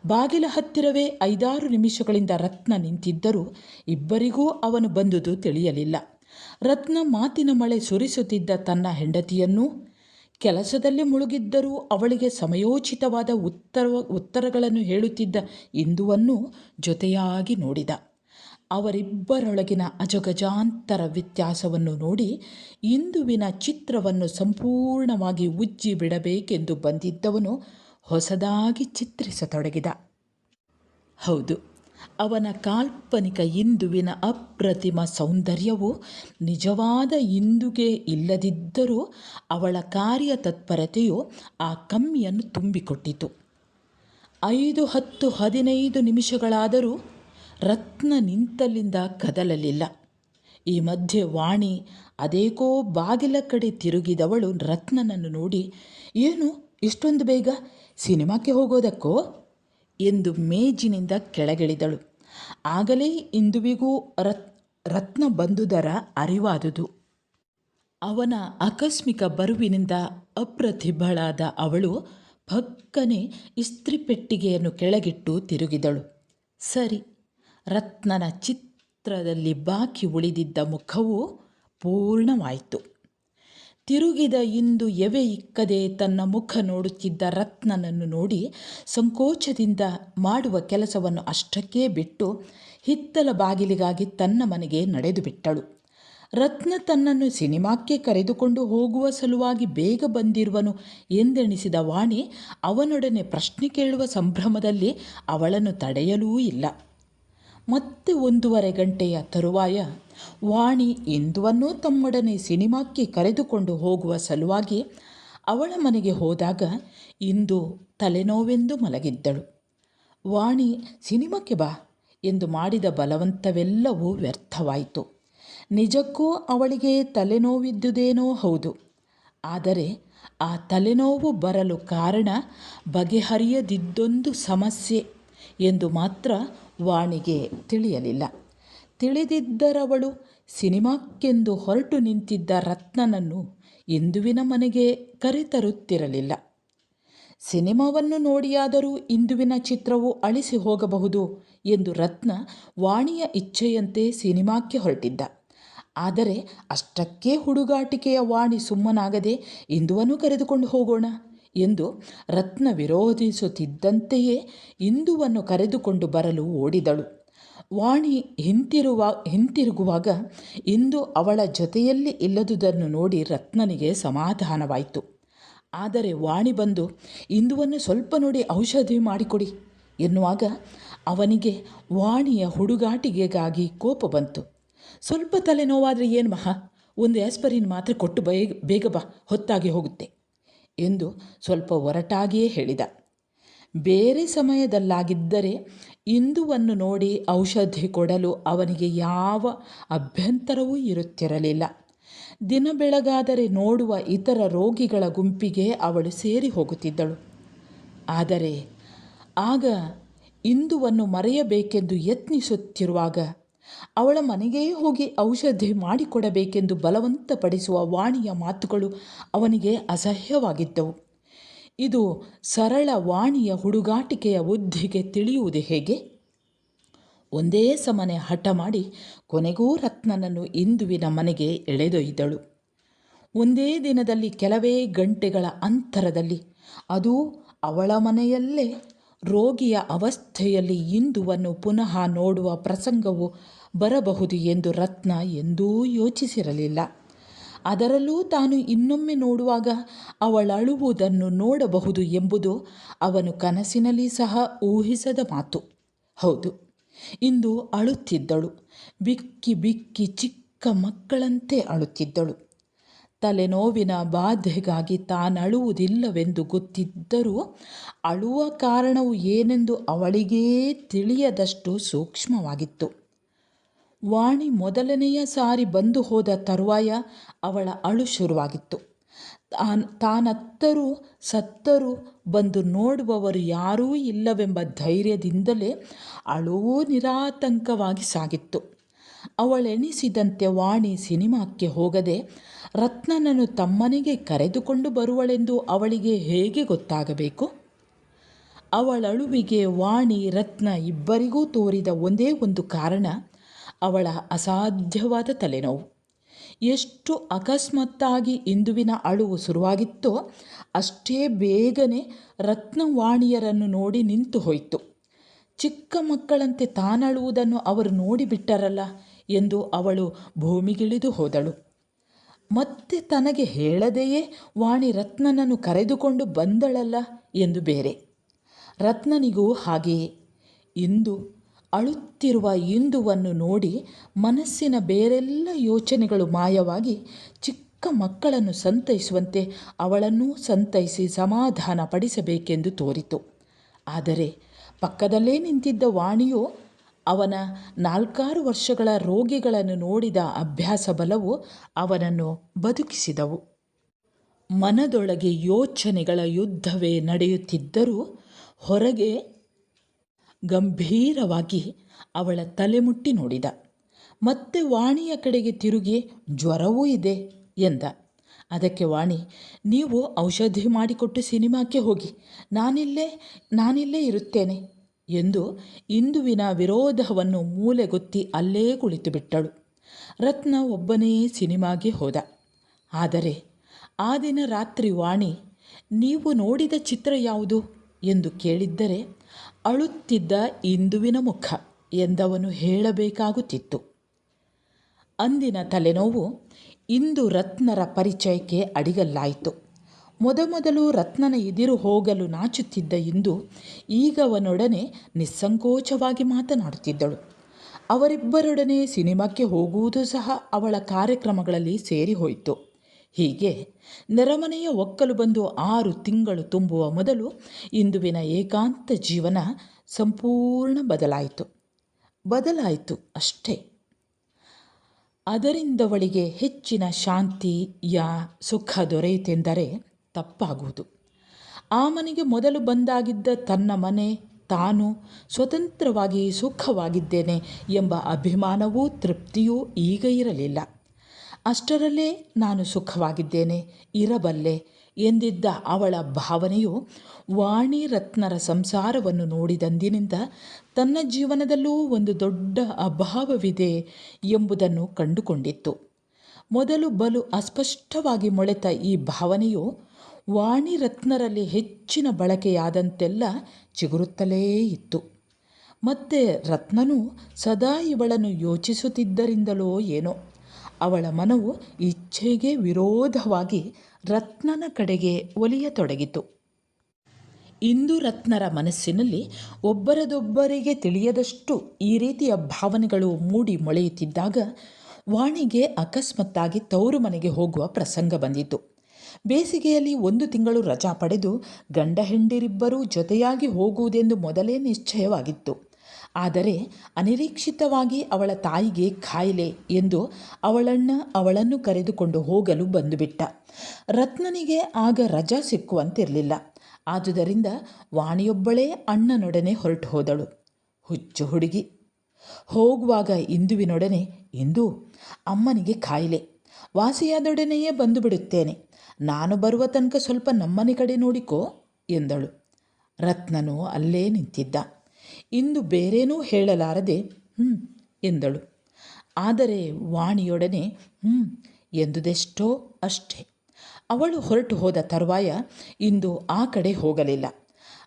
ಬಾಗಿಲ ಹತ್ತಿರವೇ 5-6 ನಿಮಿಷಗಳಿಂದ ರತ್ನ ನಿಂತಿದ್ದರೂ ಇಬ್ಬರಿಗೂ ಅವನು ಬಂದುದು ತಿಳಿಯಲಿಲ್ಲ. ರತ್ನ ಮಾತಿನ ಮಳೆ ಸುರಿಸುತ್ತಿದ್ದ ತನ್ನ ಹೆಂಡತಿಯನ್ನೂ, ಕೆಲಸದಲ್ಲಿ ಮುಳುಗಿದ್ದರೂ ಅವಳಿಗೆ ಸಮಯೋಚಿತವಾದ ಉತ್ತರಗಳನ್ನು ಹೇಳುತ್ತಿದ್ದ ಇಂದುವನ್ನೂ ಜೊತೆಯಾಗಿ ನೋಡಿದ. ಅವರಿಬ್ಬರೊಳಗಿನ ಅಜಗಜಾಂತರ ವ್ಯತ್ಯಾಸವನ್ನು ನೋಡಿ ಇಂದುವಿನ ಚಿತ್ರವನ್ನು ಸಂಪೂರ್ಣವಾಗಿ ಉಜ್ಜಿ ಬಿಡಬೇಕೆಂದು ಬಂದಿದ್ದವನು ಹೊಸದಾಗಿ ಚಿತ್ರಿಸತೊಡಗಿದ. ಹೌದು, ಅವನ ಕಾಲ್ಪನಿಕ ಇಂದುವಿನ ಅಪ್ರತಿಮ ಸೌಂದರ್ಯವು ನಿಜವಾದ ಇಂದುಗೆ ಇಲ್ಲದಿದ್ದರೂ ಅವಳ ಕಾರ್ಯತತ್ಪರತೆಯು ಆ ಕಮ್ಮಿಯನ್ನು ತುಂಬಿಕೊಟ್ಟಿತು. 5, 10, 15 ನಿಮಿಷಗಳಾದರೂ ರತ್ನ ನಿಂತಲ್ಲಿಂದ ಕದಲಲಿಲ್ಲ. ಈ ಮಧ್ಯೆ ವಾಣಿ ಅದೇಕೋ ಬಾಗಿಲ ಕಡೆ ತಿರುಗಿದವಳು ರತ್ನನನ್ನು ನೋಡಿ, ಏನು ಇಷ್ಟೊಂದು ಬೇಗ, ಸಿನಿಮಾಕ್ಕೆ ಹೋಗೋದಕ್ಕೋ ಎಂದು ಮೇಜಿನಿಂದ ಕೆಳಗಿಳಿದಳು. ಆಗಲೇ ಇಂದುವಿಗೂ ರತ್ನ ಬಂದುದರ ಅರಿವಾದುದು. ಅವನ ಆಕಸ್ಮಿಕ ಬರುವಿನಿಂದ ಅಪ್ರತಿಭಳಾದ ಅವಳು ಪಕ್ಕನೆ ಇಸ್ತ್ರಿ ಪೆಟ್ಟಿಗೆಯನ್ನು ಕೆಳಗಿಟ್ಟು ತಿರುಗಿದಳು. ಸರಿ, ರತ್ನನ ಚಿತ್ರದಲ್ಲಿ ಬಾಕಿ ಉಳಿದಿದ್ದ ಮುಖವು ಪೂರ್ಣವಾಯಿತು. ತಿರುಗಿದ ಇಂದು ಎವೆ ಇಕ್ಕದೆ ತನ್ನ ಮುಖ ನೋಡುತ್ತಿದ್ದ ರತ್ನನನ್ನು ನೋಡಿ ಸಂಕೋಚದಿಂದ ಮಾಡುವ ಕೆಲಸವನ್ನು ಅಷ್ಟಕ್ಕೇ ಬಿಟ್ಟು ಹಿತ್ತಲ ಬಾಗಿಲಿಗಾಗಿ ತನ್ನ ಮನೆಗೆ ನಡೆದು ಬಿಟ್ಟಳು. ರತ್ನ ತನ್ನನ್ನು ಸಿನಿಮಾಕ್ಕೆ ಕರೆದುಕೊಂಡು ಹೋಗುವ ಸಲುವಾಗಿ ಬೇಗ ಬಂದಿರುವನು ಎಂದೆಣಿಸಿದ ವಾಣಿ ಅವನೊಡನೆ ಪ್ರಶ್ನೆ ಕೇಳುವ ಸಂಭ್ರಮದಲ್ಲಿ ಅವಳನ್ನು ತಡೆಯಲೂ ಇಲ್ಲ. ಮತ್ತೆ 1.5 ಗಂಟೆಯ ತರುವಾಯ ವಾಣಿ ಇಂದುವನ್ನು ತಮ್ಮೊಡನೆ ಸಿನಿಮಾಕ್ಕೆ ಕರೆದುಕೊಂಡು ಹೋಗುವ ಸಲುವಾಗಿ ಅವಳ ಮನೆಗೆ ಹೋದಾಗ ಇಂದು ತಲೆನೋವೆಂದು ಮಲಗಿದ್ದಳು. ವಾಣಿ ಸಿನಿಮಾಕ್ಕೆ ಬಾ ಎಂದು ಮಾಡಿದ ಬಲವಂತವೆಲ್ಲವೂ ವ್ಯರ್ಥವಾಯಿತು. ನಿಜಕ್ಕೂ ಅವಳಿಗೆ ತಲೆನೋವಿದ್ದುದೇನೋ ಹೌದು. ಆದರೆ ಆ ತಲೆನೋವು ಬರಲು ಕಾರಣ ಬಗೆಹರಿಯದಿದ್ದೊಂದು ಸಮಸ್ಯೆ ಎಂದು ಮಾತ್ರ ವಾಣಿಗೆ ತಿಳಿಯಲಿಲ್ಲ. ತಿಳಿದಿದ್ದರವಳು ಸಿನಿಮಾಕ್ಕೆಂದು ಹೊರಟು ನಿಂತಿದ್ದ ರತ್ನನನ್ನು ಇಂದುವಿನ ಮನೆಗೆ ಕರೆತರುತ್ತಿರಲಿಲ್ಲ. ಸಿನಿಮಾವನ್ನು ನೋಡಿಯಾದರೂ ಇಂದುವಿನ ಚಿತ್ರವು ಅಳಿಸಿ ಹೋಗಬಹುದು ಎಂದು ರತ್ನ ವಾಣಿಯ ಇಚ್ಛೆಯಂತೆ ಸಿನಿಮಾಕ್ಕೆ ಹೊರಟಿದ್ದ. ಆದರೆ ಅಷ್ಟಕ್ಕೆ ಹುಡುಗಾಟಿಕೆಯ ವಾಣಿ ಸುಮ್ಮನಾಗದೆ ಇಂದುವನ್ನು ಕರೆದುಕೊಂಡು ಹೋಗೋಣ ಎಂದು ರತ್ನ ವಿರೋಧಿಸುತ್ತಿದ್ದಂತೆಯೇ ಇಂದುವನ್ನು ಕರೆದುಕೊಂಡು ಬರಲು ಓಡಿದಳು. ವಾಣಿ ಹಿಂತಿರುಗುವಾಗ ಇಂದು ಅವಳ ಜೊತೆಯಲ್ಲಿ ಇಲ್ಲದುದನ್ನು ನೋಡಿ ರತ್ನನಿಗೆ ಸಮಾಧಾನವಾಯಿತು. ಆದರೆ ವಾಣಿ ಬಂದು ಇಂದುವನ್ನು ಸ್ವಲ್ಪ ನೋಡಿ ಔಷಧಿ ಮಾಡಿಕೊಡಿ ಎನ್ನುವಾಗ ಅವನಿಗೆ ವಾಣಿಯ ಹುಡುಗಾಟಿಗೆಗಾಗಿ ಕೋಪ ಬಂತು. ಸ್ವಲ್ಪ ತಲೆನೋವಾದರೆ ಏನು ಮಹಾ, ಒಂದು ಆಸ್ಪರಿನ್ ಮಾತ್ರೆ ಕೊಟ್ಟು ಬೇಗ ಬಾ, ಹೊತ್ತಾಗಿ ಹೋಗುತ್ತೆ ಎಂದು ಸ್ವಲ್ಪ ಒರಟಾಗಿಯೇ ಹೇಳಿದ. ಬೇರೆ ಸಮಯದಲ್ಲಾಗಿದ್ದರೆ ಇಂದುವನ್ನು ನೋಡಿ ಔಷಧಿ ಕೊಡಲು ಅವನಿಗೆ ಯಾವ ಅಭ್ಯಂತರವೂ ಇರುತ್ತಿರಲಿಲ್ಲ. ದಿನ ಬೆಳಗಾದರೆ ನೋಡುವ ಇತರ ರೋಗಿಗಳ ಗುಂಪಿಗೆ ಅವಳು ಸೇರಿ ಹೋಗುತ್ತಿದ್ದಳು. ಆದರೆ ಆಗ ಇಂದುವನ್ನು ಮರೆಯಬೇಕೆಂದು ಯತ್ನಿಸುತ್ತಿರುವಾಗ ಅವಳ ಮನೆಗೇ ಹೋಗಿ ಔಷಧಿ ಮಾಡಿಕೊಡಬೇಕೆಂದು ಬಲವಂತಪಡಿಸುವ ವಾಣಿಯ ಮಾತುಗಳು ಅವನಿಗೆ ಅಸಹ್ಯವಾಗಿದ್ದವು. ಇದು ಸರಳ ವಾಣಿಯ ಹುಡುಗಾಟಿಕೆಯ ಬುದ್ಧಿಗೆ ತಿಳಿಯುವುದು ಹೇಗೆ? ಒಂದೇ ಸಮನೆ ಹಠ ಮಾಡಿ ಕೊನೆಗೂ ರತ್ನನನ್ನು ಇಂದುವಿನ ಮನೆಗೆ ಎಳೆದೊಯ್ದಳು. ಒಂದೇ ದಿನದಲ್ಲಿ ಕೆಲವೇ ಗಂಟೆಗಳ ಅಂತರದಲ್ಲಿ, ಅದೂ ಅವಳ ಮನೆಯಲ್ಲೇ ರೋಗಿಯ ಅವಸ್ಥೆಯಲ್ಲಿ ಇಂದುವನ್ನು ಪುನಃ ನೋಡುವ ಪ್ರಸಂಗವು ಬರಬಹುದು ಎಂದು ರತ್ನ ಎಂದೂ ಯೋಚಿಸಿರಲಿಲ್ಲ. ಅದರಲ್ಲೂ ತಾನು ಇನ್ನೊಮ್ಮೆ ನೋಡುವಾಗ ಅವಳಳುವುದನ್ನು ನೋಡಬಹುದು ಎಂಬುದು ಅವನು ಕನಸಿನಲ್ಲಿ ಸಹ ಊಹಿಸದ ಮಾತು. ಹೌದು, ಇಂದು ಅಳುತ್ತಿದ್ದಳು. ಬಿಕ್ಕಿ ಬಿಕ್ಕಿ ಚಿಕ್ಕ ಮಕ್ಕಳಂತೆ ಅಳುತ್ತಿದ್ದಳು. ತಲೆನೋವಿನ ಬಾಧೆಗಾಗಿ ತಾನಳುವುದಿಲ್ಲವೆಂದು ಗೊತ್ತಿದ್ದರೂ ಅಳುವ ಕಾರಣವು ಏನೆಂದು ಅವಳಿಗೇ ತಿಳಿಯದಷ್ಟು ಸೂಕ್ಷ್ಮವಾಗಿತ್ತು. ವಾಣಿ ಮೊದಲನೆಯ ಸಾರಿ ಬಂದು ಹೋದ ತರುವಾಯ ಅವಳ ಅಳು ಶುರುವಾಗಿತ್ತು. ತಾನತ್ತರೂ ಸತ್ತರೂ ಬಂದು ನೋಡುವವರು ಯಾರೂ ಇಲ್ಲವೆಂಬ ಧೈರ್ಯದಿಂದಲೇ ಅಳುವೂ ನಿರಾತಂಕವಾಗಿ ಸಾಗಿತ್ತು. ಅವಳೆಣಿಸಿದಂತೆ ವಾಣಿ ಸಿನಿಮಾಕ್ಕೆ ಹೋಗದೆ ರತ್ನನನ್ನು ತಮ್ಮನೆಗೆ ಕರೆದುಕೊಂಡು ಬರುವಳೆಂದು ಅವಳಿಗೆ ಹೇಗೆ ಗೊತ್ತಾಗಬೇಕು? ಅವಳಳುವಿಗೆ ವಾಣಿ ರತ್ನ ಇಬ್ಬರಿಗೂ ತೋರಿದ ಒಂದೇ ಒಂದು ಕಾರಣ ಅವಳ ಅಸಾಧ್ಯವಾದ ತಲೆನೋವು. ಎಷ್ಟು ಅಕಸ್ಮಾತ್ತಾಗಿ ಇಂದುವಿನ ಅಳುವು ಶುರುವಾಗಿತ್ತೋ ಅಷ್ಟೇ ಬೇಗನೆ ರತ್ನವಾಣಿಯರನ್ನು ನೋಡಿ ನಿಂತು ಹೋಯಿತು. ಚಿಕ್ಕ ಮಕ್ಕಳಂತೆ ತಾನಳುವುದನ್ನು ಅವರು ನೋಡಿಬಿಟ್ಟರಲ್ಲ ಎಂದು ಅವಳು ಭೂಮಿಗಿಳಿದು ಹೋದಳು. ಮತ್ತೆ ತನಗೆ ಹೇಳದೆಯೇ ವಾಣಿ ರತ್ನನನ್ನು ಕರೆದುಕೊಂಡು ಬಂದಳಲ್ಲ ಎಂದು ಬೇರೆ. ರತ್ನನಿಗೂ ಹಾಗೆಯೇ. ಇಂದು ಅಳುತ್ತಿರುವ ಇಂದುವನ್ನು ನೋಡಿ ಮನಸ್ಸಿನ ಬೇರೆಲ್ಲ ಯೋಚನೆಗಳು ಮಾಯವಾಗಿ ಚಿಕ್ಕ ಮಕ್ಕಳನ್ನು ಸಂತೈಸುವಂತೆ ಅವಳನ್ನೂ ಸಂತೈಸಿ ಸಮಾಧಾನ ಪಡಿಸಬೇಕೆಂದು ತೋರಿತು. ಆದರೆ ಪಕ್ಕದಲ್ಲೇ ನಿಂತಿದ್ದ ವಾಣಿಯು ಅವನ 4-6 ವರ್ಷಗಳ ರೋಗಿಗಳನ್ನು ನೋಡಿದ ಅಭ್ಯಾಸ ಬಲವು ಅವನನ್ನು ಬದುಕಿಸಿದವು. ಮನದೊಳಗೆ ಯೋಚನೆಗಳ ಯುದ್ಧವೇ ನಡೆಯುತ್ತಿದ್ದರೂ ಹೊರಗೆ ಗಂಭೀರವಾಗಿ ಅವಳ ತಲೆ ಮುಟ್ಟಿ ನೋಡಿದ. ಮತ್ತೆ ವಾಣಿಯ ಕಡೆಗೆ ತಿರುಗಿ ಜ್ವರವೂ ಇದೆ ಎಂದ. ಅದಕ್ಕೆ ವಾಣಿ, ನೀವು ಔಷಧಿ ಮಾಡಿಕೊಟ್ಟು ಸಿನಿಮಾಕ್ಕೆ ಹೋಗಿ, ನಾನಿಲ್ಲೇ ಇರುತ್ತೇನೆ ಎಂದು ಇಂದುವಿನ ವಿರೋಧವನ್ನು ಮೂಲೆಗೊತ್ತಿ ಅಲ್ಲೇ ಕುಳಿತು ಬಿಟ್ಟಳು. ರತ್ನ ಒಬ್ಬನೇ ಸಿನಿಮಾಗೆ ಹೋದ. ಆದರೆ ಆ ದಿನ ರಾತ್ರಿ ವಾಣಿ, ನೀವು ನೋಡಿದ ಚಿತ್ರ ಯಾವುದು ಎಂದು ಕೇಳಿದ್ದರೆ ಅಳುತ್ತಿದ್ದ ಇಂದುವಿನ ಮುಖ ಎಂದವನು ಹೇಳಬೇಕಾಗುತ್ತಿತ್ತು. ಅಂದಿನ ತಲೆನೋವು ಇಂದು ರತ್ನರ ಪರಿಚಯಕ್ಕೆ ಅಡಿಗಲ್ಲಾಯಿತು. ಮೊದಮೊದಲು ರತ್ನನ ಎದುರು ಹೋಗಲು ನಾಚುತ್ತಿದ್ದ ಇಂದು ಈಗ ಅವನೊಡನೆ ನಿಸ್ಸಂಕೋಚವಾಗಿ ಮಾತನಾಡುತ್ತಿದ್ದಳು. ಅವರಿಬ್ಬರೊಡನೆ ಸಿನಿಮಾಕ್ಕೆ ಹೋಗುವುದು ಸಹ ಅವಳ ಕಾರ್ಯಕ್ರಮಗಳಲ್ಲಿ ಸೇರಿ ಹೋಯಿತು. ಹೀಗೆ ನೆರೆಮನೆಯ ಒಕ್ಕಲು ಬಂದು 6 ತಿಂಗಳು ತುಂಬುವ ಮೊದಲು ಇಂದುವಿನ ಏಕಾಂತ ಜೀವನ ಸಂಪೂರ್ಣ ಬದಲಾಯಿತು ಅಷ್ಟೇ. ಅದರಿಂದವಳಿಗೆ ಹೆಚ್ಚಿನ ಶಾಂತಿ ಸುಖ ದೊರೆಯಿತೆಂದರೆ ತಪ್ಪಾಗುವುದು. ಆ ಮನೆಗೆ ಮೊದಲು ಬಂದಾಗಿದ್ದ ತನ್ನ ಮನೆ, ತಾನು ಸ್ವತಂತ್ರವಾಗಿ ಸುಖವಾಗಿದ್ದೇನೆ ಎಂಬ ಅಭಿಮಾನವೂ ತೃಪ್ತಿಯೂ ಈಗ ಇರಲಿಲ್ಲ. ಅಷ್ಟರಲ್ಲೇ ನಾನು ಸುಖವಾಗಿದ್ದೇನೆ, ಇರಬಲ್ಲೆ ಎಂದಿದ್ದ ಅವಳ ಭಾವನೆಯು ವಾಣಿ ರತ್ನರ ಸಂಸಾರವನ್ನು ನೋಡಿದಂದಿನಿಂದ ತನ್ನ ಜೀವನದಲ್ಲೂ ಒಂದು ದೊಡ್ಡ ಅಭಾವವಿದೆ ಎಂಬುದನ್ನು ಕಂಡುಕೊಂಡಿತ್ತು. ಮೊದಲು ಬಲು ಅಸ್ಪಷ್ಟವಾಗಿ ಮೊಳೆತ ಈ ಭಾವನೆಯು ವಾಣಿ ರತ್ನರಲ್ಲಿ ಹೆಚ್ಚಿನ ಬಳಕೆಯಾದಂತೆಲ್ಲ ಚಿಗುರುತ್ತಲೇ ಇತ್ತು. ಮತ್ತೆ ರತ್ನನು ಸದಾ ಇವಳನ್ನು ಯೋಚಿಸುತ್ತಿದ್ದರಿಂದಲೋ ಏನೋ ಅವಳ ಮನವು ಇಚ್ಛೆಗೆ ವಿರೋಧವಾಗಿ ರತ್ನನ ಕಡೆಗೆ ಒಲಿಯತೊಡಗಿತು. ಇಂದು ರತ್ನರ ಮನಸ್ಸಿನಲ್ಲಿ ಒಬ್ಬರದೊಬ್ಬರಿಗೆ ತಿಳಿಯದಷ್ಟು ಈ ರೀತಿಯ ಭಾವನೆಗಳು ಮೂಡಿ ಮೊಳೆಯುತ್ತಿದ್ದಾಗ ವಾಣಿಗೆ ಅಕಸ್ಮಾತ್ತಾಗಿ ತವರು ಮನೆಗೆ ಹೋಗುವ ಪ್ರಸಂಗ ಬಂದಿತು. ಬೇಸಿಗೆಯಲ್ಲಿ 1 ತಿಂಗಳು ರಜಾ ಪಡೆದು ಗಂಡ ಹೆಂಡಿರಿಬ್ಬರೂ ಜೊತೆಯಾಗಿ ಹೋಗುವುದೆಂದು ಮೊದಲೇ ನಿಶ್ಚಯವಾಗಿತ್ತು. ಆದರೆ ಅನಿರೀಕ್ಷಿತವಾಗಿ ಅವಳ ತಾಯಿಗೆ ಕಾಯಿಲೆ ಎಂದು ಅವಳನ್ನು ಕರೆದುಕೊಂಡು ಹೋಗಲು ಬಂದುಬಿಟ್ಟ. ರತ್ನನಿಗೆ ಆಗ ರಜಾ ಸಿಕ್ಕುವಂತಿರಲಿಲ್ಲ. ಆದುದರಿಂದ ವಾಣಿಯೊಬ್ಬಳೇ ಅಣ್ಣನೊಡನೆ ಹೊರಟು ಹೋದಳು. ಹುಚ್ಚು ಹುಡುಗಿ. ಹೋಗುವಾಗ ಇಂದುವಿನೊಡನೆ, ಇಂದು ಅಮ್ಮನಿಗೆ ಕಾಯಿಲೆ, ವಾಸಿಯಾದೊಡನೆಯೇ ಬಂದು ಬಿಡುತ್ತೇನೆ, ನಾನು ಬರುವ ತನಕ ಸ್ವಲ್ಪ ನಮ್ಮನೆ ಕಡೆ ನೋಡಿಕೋ ಎಂದಳು. ರತ್ನನು ಅಲ್ಲೇ ನಿಂತಿದ್ದ. ಇಂದು ಬೇರೇನೂ ಹೇಳಲಾರದೆ ಎಂದಳು. ಆದರೆ ವಾಣಿಯೊಡನೆ ಎಂದುದೆಷ್ಟೋ ಅಷ್ಟೇ. ಅವಳು ಹೊರಟು ಹೋದ ತರುವಾಯ ಇಂದು ಆ ಕಡೆ ಹೋಗಲಿಲ್ಲ.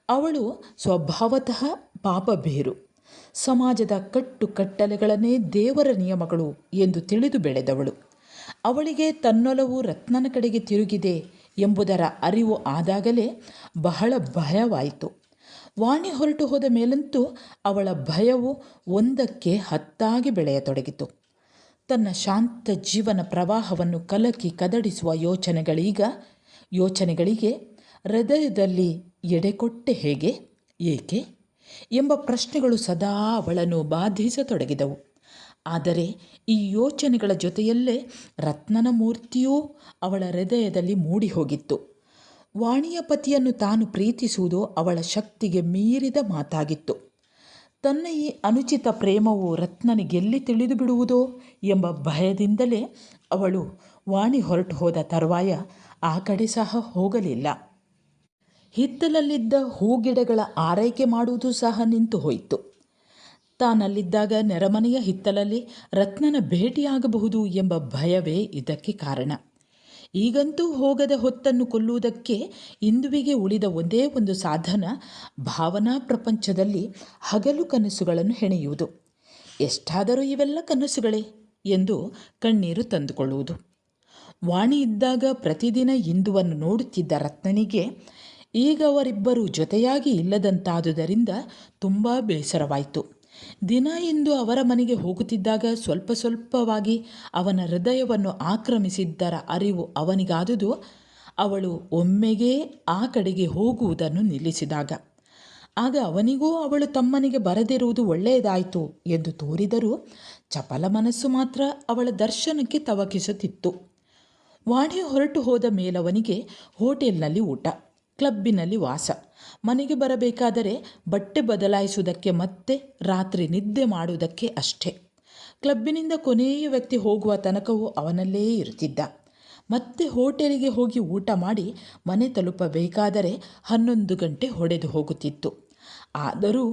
ಅವಳು ಸ್ವಭಾವತಃ ಪಾಪಭೀರು. ಸಮಾಜದ ಕಟ್ಟುಕಟ್ಟಲೆಗಳನ್ನೇ ದೇವರ ನಿಯಮಗಳು ಎಂದು ತಿಳಿದು ಬೆಳೆದವಳು. ಅವಳಿಗೆ ತನ್ನೊಲವು ರತ್ನನ ಕಡೆಗೆ ತಿರುಗಿದೆ ಎಂಬುದರ ಅರಿವು ಆದಾಗಲೇ ಬಹಳ ಭಯವಾಯಿತು. ವಾಣಿ ಹೊರಟು ಹೋದ ಮೇಲಂತೂ ಅವಳ ಭಯವು 1ಕ್ಕೆ 10 ಬೆಳೆಯತೊಡಗಿತು. ತನ್ನ ಶಾಂತ ಜೀವನ ಪ್ರವಾಹವನ್ನು ಕಲಕಿ ಕದಡಿಸುವ ಯೋಚನೆಗಳಿಗೆ ಹೃದಯದಲ್ಲಿ ಎಡೆಕೊಟ್ಟೆ ಹೇಗೆ, ಏಕೆ ಎಂಬ ಪ್ರಶ್ನೆಗಳು ಸದಾ ಅವಳನ್ನು ಬಾಧಿಸತೊಡಗಿದವು. ಆದರೆ ಈ ಯೋಚನೆಗಳ ಜೊತೆಯಲ್ಲೇ ರತ್ನನ ಮೂರ್ತಿಯೂ ಅವಳ ಹೃದಯದಲ್ಲಿ ಮೂಡಿ ಹೋಗಿತ್ತು. ವಾಣಿಯ ಪತಿಯನ್ನು ತಾನು ಪ್ರೀತಿಸುವುದು ಅವಳ ಶಕ್ತಿಗೆ ಮೀರಿದ ಮಾತಾಗಿತ್ತು. ತನ್ನ ಈ ಅನುಚಿತ ಪ್ರೇಮವು ರತ್ನನಿಗೆಲ್ಲಿ ತಿಳಿದು ಬಿಡುವುದೋ ಎಂಬ ಭಯದಿಂದಲೇ ಅವಳು ವಾಣಿ ಹೊರಟು ಹೋದ ತರುವಾಯ ಆ ಕಡೆ ಸಹ ಹೋಗಲಿಲ್ಲ. ಹಿತ್ತಲಲ್ಲಿದ್ದ ಹೂಗಿಡಗಳ ಆರೈಕೆ ಮಾಡುವುದು ಸಹ ನಿಂತು ಹೋಯಿತು. ತಾನಲ್ಲಿದ್ದಾಗ ನೆರೆಮನೆಯ ಹಿತ್ತಲಲ್ಲಿ ರತ್ನನ ಭೇಟಿಯಾಗಬಹುದು ಎಂಬ ಭಯವೇ ಇದಕ್ಕೆ ಕಾರಣ. ಈಗಂತೂ ಹೋಗದ ಹೊತ್ತನ್ನು ಕೊಲ್ಲುವುದಕ್ಕೆ ಇಂದುವಿಗೆ ಉಳಿದ ಒಂದೇ ಒಂದು ಸಾಧನ ಭಾವನಾ ಪ್ರಪಂಚದಲ್ಲಿ ಹಗಲು ಕನಸುಗಳನ್ನು ಹೆಣೆಯುವುದು. ಎಷ್ಟಾದರೂ ಇವೆಲ್ಲ ಕನಸುಗಳೇ ಎಂದು ಕಣ್ಣೀರು ತಂದುಕೊಳ್ಳುವುದು. ವಾಣಿ ಇದ್ದಾಗ ಪ್ರತಿದಿನ ಇಂದುವನ್ನು ನೋಡುತ್ತಿದ್ದ ರತ್ನನಿಗೆ ಈಗ ಅವರಿಬ್ಬರೂ ಜೊತೆಯಾಗಿ ಇಲ್ಲದಂತಾದುದರಿಂದ ತುಂಬ ಬೇಸರವಾಯಿತು. ದಿನ ಇಂದು ಅವರ ಮನೆಗೆ ಹೋಗುತ್ತಿದ್ದಾಗ ಸ್ವಲ್ಪ ಸ್ವಲ್ಪವಾಗಿ ಅವನ ಹೃದಯವನ್ನು ಆಕ್ರಮಿಸಿದ್ದರ ಅರಿವು ಅವನಿಗಾದುದು ಅವಳು ಒಮ್ಮೆಗೇ ಆ ಕಡೆಗೆ ಹೋಗುವುದನ್ನು ನಿಲ್ಲಿಸಿದಾಗ. ಆಗ ಅವನಿಗೂ ಅವಳು ತಮ್ಮನಿಗೆ ಬರದಿರುವುದು ಒಳ್ಳೆಯದಾಯಿತು ಎಂದು ತೋರಿದರೂ ಚಪಲ ಮನಸ್ಸು ಮಾತ್ರ ಅವಳ ದರ್ಶನಕ್ಕೆ ತವಕಿಸುತ್ತಿತ್ತು. ವಾಣಿ ಹೊರಟು ಹೋದ ಮೇಲವನಿಗೆ ಹೋಟೆಲ್ನಲ್ಲಿ ಊಟ, ಕ್ಲಬ್ಬಿನಲ್ಲಿ ವಾಸ, ಮನೆಗೆ ಬರಬೇಕಾದರೆ ಬಟ್ಟೆ ಬದಲಾಯಿಸುವುದಕ್ಕೆ ಮತ್ತೆ ರಾತ್ರಿ ನಿದ್ದೆ ಮಾಡುವುದಕ್ಕೆ ಅಷ್ಟೇ. ಕ್ಲಬ್ಬಿನಿಂದ ಕೊನೆಯ ವ್ಯಕ್ತಿ ಹೋಗುವ ತನಕವೂ ಅವನಲ್ಲೇ ಇರುತ್ತಿದ್ದ. ಮತ್ತೆ ಹೋಟೆಲಿಗೆ ಹೋಗಿ ಊಟ ಮಾಡಿ ಮನೆ ತಲುಪಬೇಕಾದರೆ 11 ಗಂಟೆ ಹೊಡೆದು ಹೋಗುತ್ತಿತ್ತು. ಆದರೂ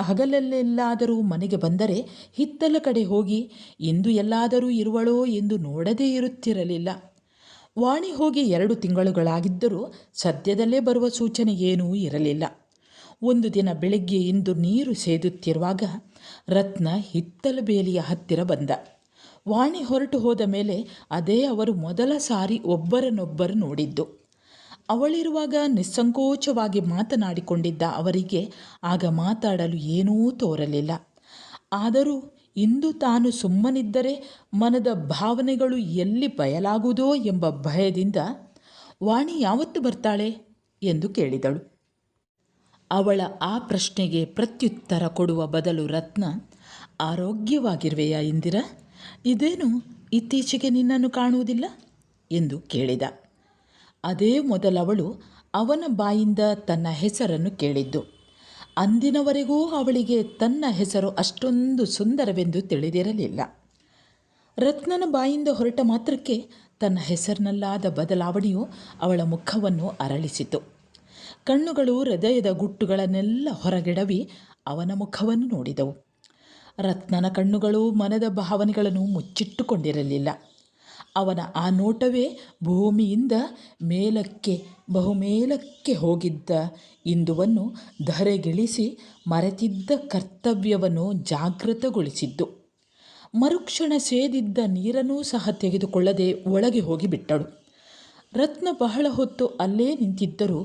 ಹಗಲೆಲ್ಲಾದರೂ ಮನೆಗೆ ಬಂದರೆ ಹಿತ್ತಲ ಕಡೆ ಹೋಗಿ ಇಂದು ಎಲ್ಲಾದರೂ ಇರುವಳೋ ಎಂದು ನೋಡದೇ ಇರುತ್ತಿರಲಿಲ್ಲ. ವಾಣಿ ಹೋಗಿ 2 ತಿಂಗಳುಗಳಾಗಿದ್ದರೂ ಸದ್ಯದಲ್ಲೇ ಬರುವ ಸೂಚನೆ ಏನೂ ಇರಲಿಲ್ಲ. ಒಂದು ದಿನ ಬೆಳಗ್ಗೆ ಇಂದು ನೀರು ಸೇದುತ್ತಿರುವಾಗ ರತ್ನ ಹಿತ್ತಲ ಬೇಲಿಯ ಹತ್ತಿರ ಬಂದ. ವಾಣಿ ಹೊರಟು ಹೋದ ಮೇಲೆ ಅದೇ ಅವರು ಮೊದಲ ಸಾರಿ ಒಬ್ಬರನ್ನೊಬ್ಬರು ನೋಡಿದ್ದು. ಅವಳಿರುವಾಗ ನಿಸ್ಸಂಕೋಚವಾಗಿ ಮಾತನಾಡಿಕೊಂಡಿದ್ದ ಅವರಿಗೆ ಆಗ ಮಾತಾಡಲು ಏನೂ ತೋರಲಿಲ್ಲ. ಆದರೂ ಇಂದು ತಾನು ಸುಮ್ಮನಿದ್ದರೆ ಮನದ ಭಾವನೆಗಳು ಎಲ್ಲಿ ಬಯಲಾಗುವುದೋ ಎಂಬ ಭಯದಿಂದ ವಾಣಿ ಯಾವತ್ತು ಬರ್ತಾಳೆ ಎಂದು ಕೇಳಿದಳು. ಅವಳ ಆ ಪ್ರಶ್ನೆಗೆ ಪ್ರತ್ಯುತ್ತರ ಕೊಡುವ ಬದಲು ರತ್ನ, ಆರೋಗ್ಯವಾಗಿರುವೆಯಾ ಇಂದಿರಾ? ಇದೇನು ಇತ್ತೀಚೆಗೆ ನಿನ್ನನ್ನು ಕಾಣುವುದಿಲ್ಲ ಎಂದು ಕೇಳಿದ. ಅದೇ ಮೊದಲವಳು ಅವನ ಬಾಯಿಂದ ತನ್ನ ಹೆಸರನ್ನು ಕೇಳಿದ್ದು. ಅಂದಿನವರೆಗೂ ಅವಳಿಗೆ ತನ್ನ ಹೆಸರು ಅಷ್ಟೊಂದು ಸುಂದರವೆಂದು ತಿಳಿದಿರಲಿಲ್ಲ. ರತ್ನನ ಬಾಯಿಂದ ಹೊರಟ ಮಾತ್ರಕ್ಕೆ ತನ್ನ ಹೆಸರಿನಲ್ಲಾದ ಬದಲಾವಣೆಯು ಅವಳ ಮುಖವನ್ನು ಅರಳಿಸಿತು. ಕಣ್ಣುಗಳು ಹೃದಯದ ಗುಟ್ಟುಗಳನ್ನೆಲ್ಲ ಹೊರಗೆಡವಿ ಅವನ ಮುಖವನ್ನು ನೋಡಿದವು. ರತ್ನನ ಕಣ್ಣುಗಳು ಮನದ ಭಾವನೆಗಳನ್ನು ಮುಚ್ಚಿಟ್ಟುಕೊಂಡಿರಲಿಲ್ಲ. ಅವನ ಆ ನೋಟವೇ ಭೂಮಿಯಿಂದ ಬಹುಮೇಲಕ್ಕೆ ಹೋಗಿದ್ದ ಇಂದುವನ್ನು ಧರೆಗಿಳಿಸಿ ಮರೆತಿದ್ದ ಕರ್ತವ್ಯವನ್ನು ಜಾಗೃತಗೊಳಿಸಿದ್ದು. ಮರುಕ್ಷಣ ಸೇದಿದ್ದ ನೀರನ್ನೂ ಸಹ ತೆಗೆದುಕೊಳ್ಳದೆ ಒಳಗೆ ಹೋಗಿಬಿಟ್ಟಳು. ರತ್ನ ಬಹಳ ಹೊತ್ತು ಅಲ್ಲೇ ನಿಂತಿದ್ದರೂ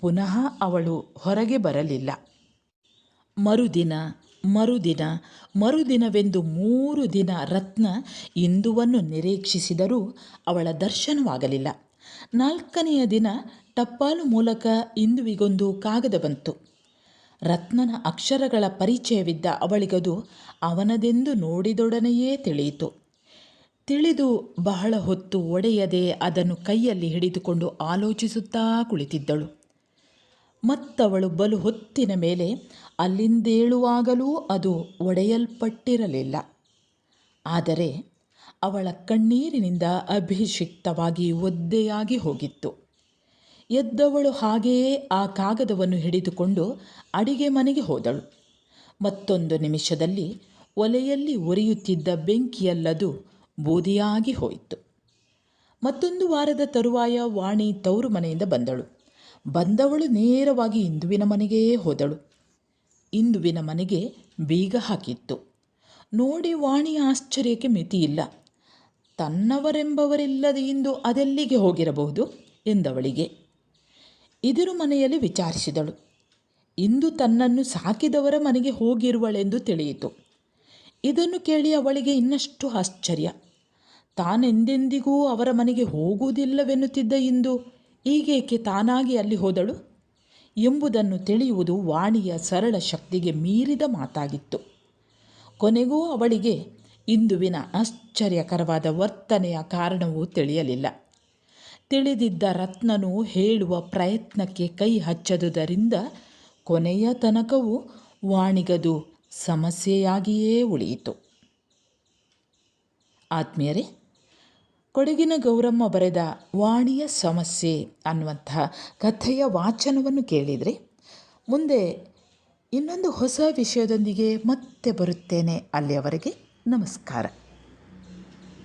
ಪುನಃ ಅವಳು ಹೊರಗೆ ಬರಲಿಲ್ಲ. ಮರುದಿನವೆಂದು 3 ದಿನ ರತ್ನ ಇಂದುವನ್ನು ನಿರೀಕ್ಷಿಸಿದರೂ ಅವಳ ದರ್ಶನವಾಗಲಿಲ್ಲ. 4ನೆಯ ದಿನ ಟಪಾಲು ಮೂಲಕ ಇಂದುವಿಗೊಂದು ಕಾಗದ ಬಂತು. ರತ್ನನ ಅಕ್ಷರಗಳ ಪರಿಚಯವಿದ್ದ ಅವಳಿಗದು ಅವನದೆಂದು ನೋಡಿದೊಡನೆಯೇ ತಿಳಿದು ಬಹಳ ಹೊತ್ತು ಒಡೆಯದೆ ಅದನ್ನು ಕೈಯಲ್ಲಿ ಹಿಡಿದುಕೊಂಡು ಆಲೋಚಿಸುತ್ತಾ ಕುಳಿತಿದ್ದಳು. ಮತ್ತವಳು ಬಲು ಹೊತ್ತಿನ ಮೇಲೆ ಅಲ್ಲಿಂದೇಳುವಾಗಲೂ ಅದು ಒಡೆಯಲ್ಪಟ್ಟಿರಲಿಲ್ಲ. ಆದರೆ ಅವಳ ಕಣ್ಣೀರಿನಿಂದ ಅಭಿಷಿಕ್ತವಾಗಿ ಒದ್ದೆಯಾಗಿ ಹೋಗಿತ್ತು. ಎದ್ದವಳು ಹಾಗೆಯೇ ಆ ಕಾಗದವನ್ನು ಹಿಡಿದುಕೊಂಡು ಅಡಿಗೆ ಮನೆಗೆ ಹೋದಳು. ಮತ್ತೊಂದು ನಿಮಿಷದಲ್ಲಿ ಒಲೆಯಲ್ಲಿ ಉರಿಯುತ್ತಿದ್ದ ಬೆಂಕಿಯಲ್ಲದು ಬೂದಿಯಾಗಿ ಹೋಯಿತು. ಮತ್ತೊಂದು ವಾರದ ತರುವಾಯ ವಾಣಿ ತವರು ಮನೆಯಿಂದ ಬಂದವಳು ನೇರವಾಗಿ ಇಂದುವಿನ ಮನೆಗೇ ಹೋದಳು. ಇಂದುವಿನ ಮನೆಗೆ ಬೀಗ ಹಾಕಿತ್ತು. ನೋಡಿ ವಾಣಿಯ ಆಶ್ಚರ್ಯಕ್ಕೆ ಮಿತಿಯಿಲ್ಲ. ತನ್ನವರೆಂಬವರಿಲ್ಲದೆ ಇಂದು ಅದೆಲ್ಲಿಗೆ ಹೋಗಿರಬಹುದು ಎಂದವಳಿಗೆ. ಎದುರು ಮನೆಯಲ್ಲಿ ವಿಚಾರಿಸಿದಳು. ಇಂದು ತನ್ನನ್ನು ಸಾಕಿದವರ ಮನೆಗೆ ಹೋಗಿರುವಳೆಂದು ತಿಳಿಯಿತು. ಇದನ್ನು ಕೇಳಿ ಅವಳಿಗೆ ಇನ್ನಷ್ಟು ಆಶ್ಚರ್ಯ. ತಾನೆಂದೆಂದಿಗೂ ಅವರ ಮನೆಗೆ ಹೋಗುವುದಿಲ್ಲವೆನ್ನುತ್ತಿದ್ದ ಇಂದು ಈಗೇಕೆ ತಾನಾಗಿ ಅಲ್ಲಿ ಹೋದಳು ಎಂಬುದನ್ನು ತಿಳಿಯುವುದು ವಾಣಿಯ ಸರಳ ಶಕ್ತಿಗೆ ಮೀರಿದ ಮಾತಾಗಿತ್ತು. ಕೊನೆಗೂ ಅವಳಿಗೆ ಇಂದುವಿನ ಆಶ್ಚರ್ಯಕರವಾದ ವರ್ತನೆಯ ಕಾರಣವೂ ತಿಳಿಯಲಿಲ್ಲ. ತಿಳಿದಿದ್ದ ರತ್ನನು ಹೇಳುವ ಪ್ರಯತ್ನಕ್ಕೆ ಕೈ ಹಚ್ಚದುದರಿಂದ ಕೊನೆಯ ತನಕವೂ ವಾಣಿಗದು ಸಮಸ್ಯೆಯಾಗಿಯೇ ಉಳಿಯಿತು. ಆತ್ಮೀಯರೇ, ಕೊಡಗಿನ ಗೌರಮ್ಮ ಬರೆದ ವಾಣಿಯ ಸಮಸ್ಯೆ ಅನ್ನುವಂತಹ ಕಥೆಯ ವಾಚನವನ್ನು ಕೇಳಿದರೆ, ಮುಂದೆ ಇನ್ನೊಂದು ಹೊಸ ವಿಷಯದೊಂದಿಗೆ ಮತ್ತೆ ಬರುತ್ತೇನೆ. ಅಲ್ಲಿಯವರೆಗೆ ನಮಸ್ಕಾರ.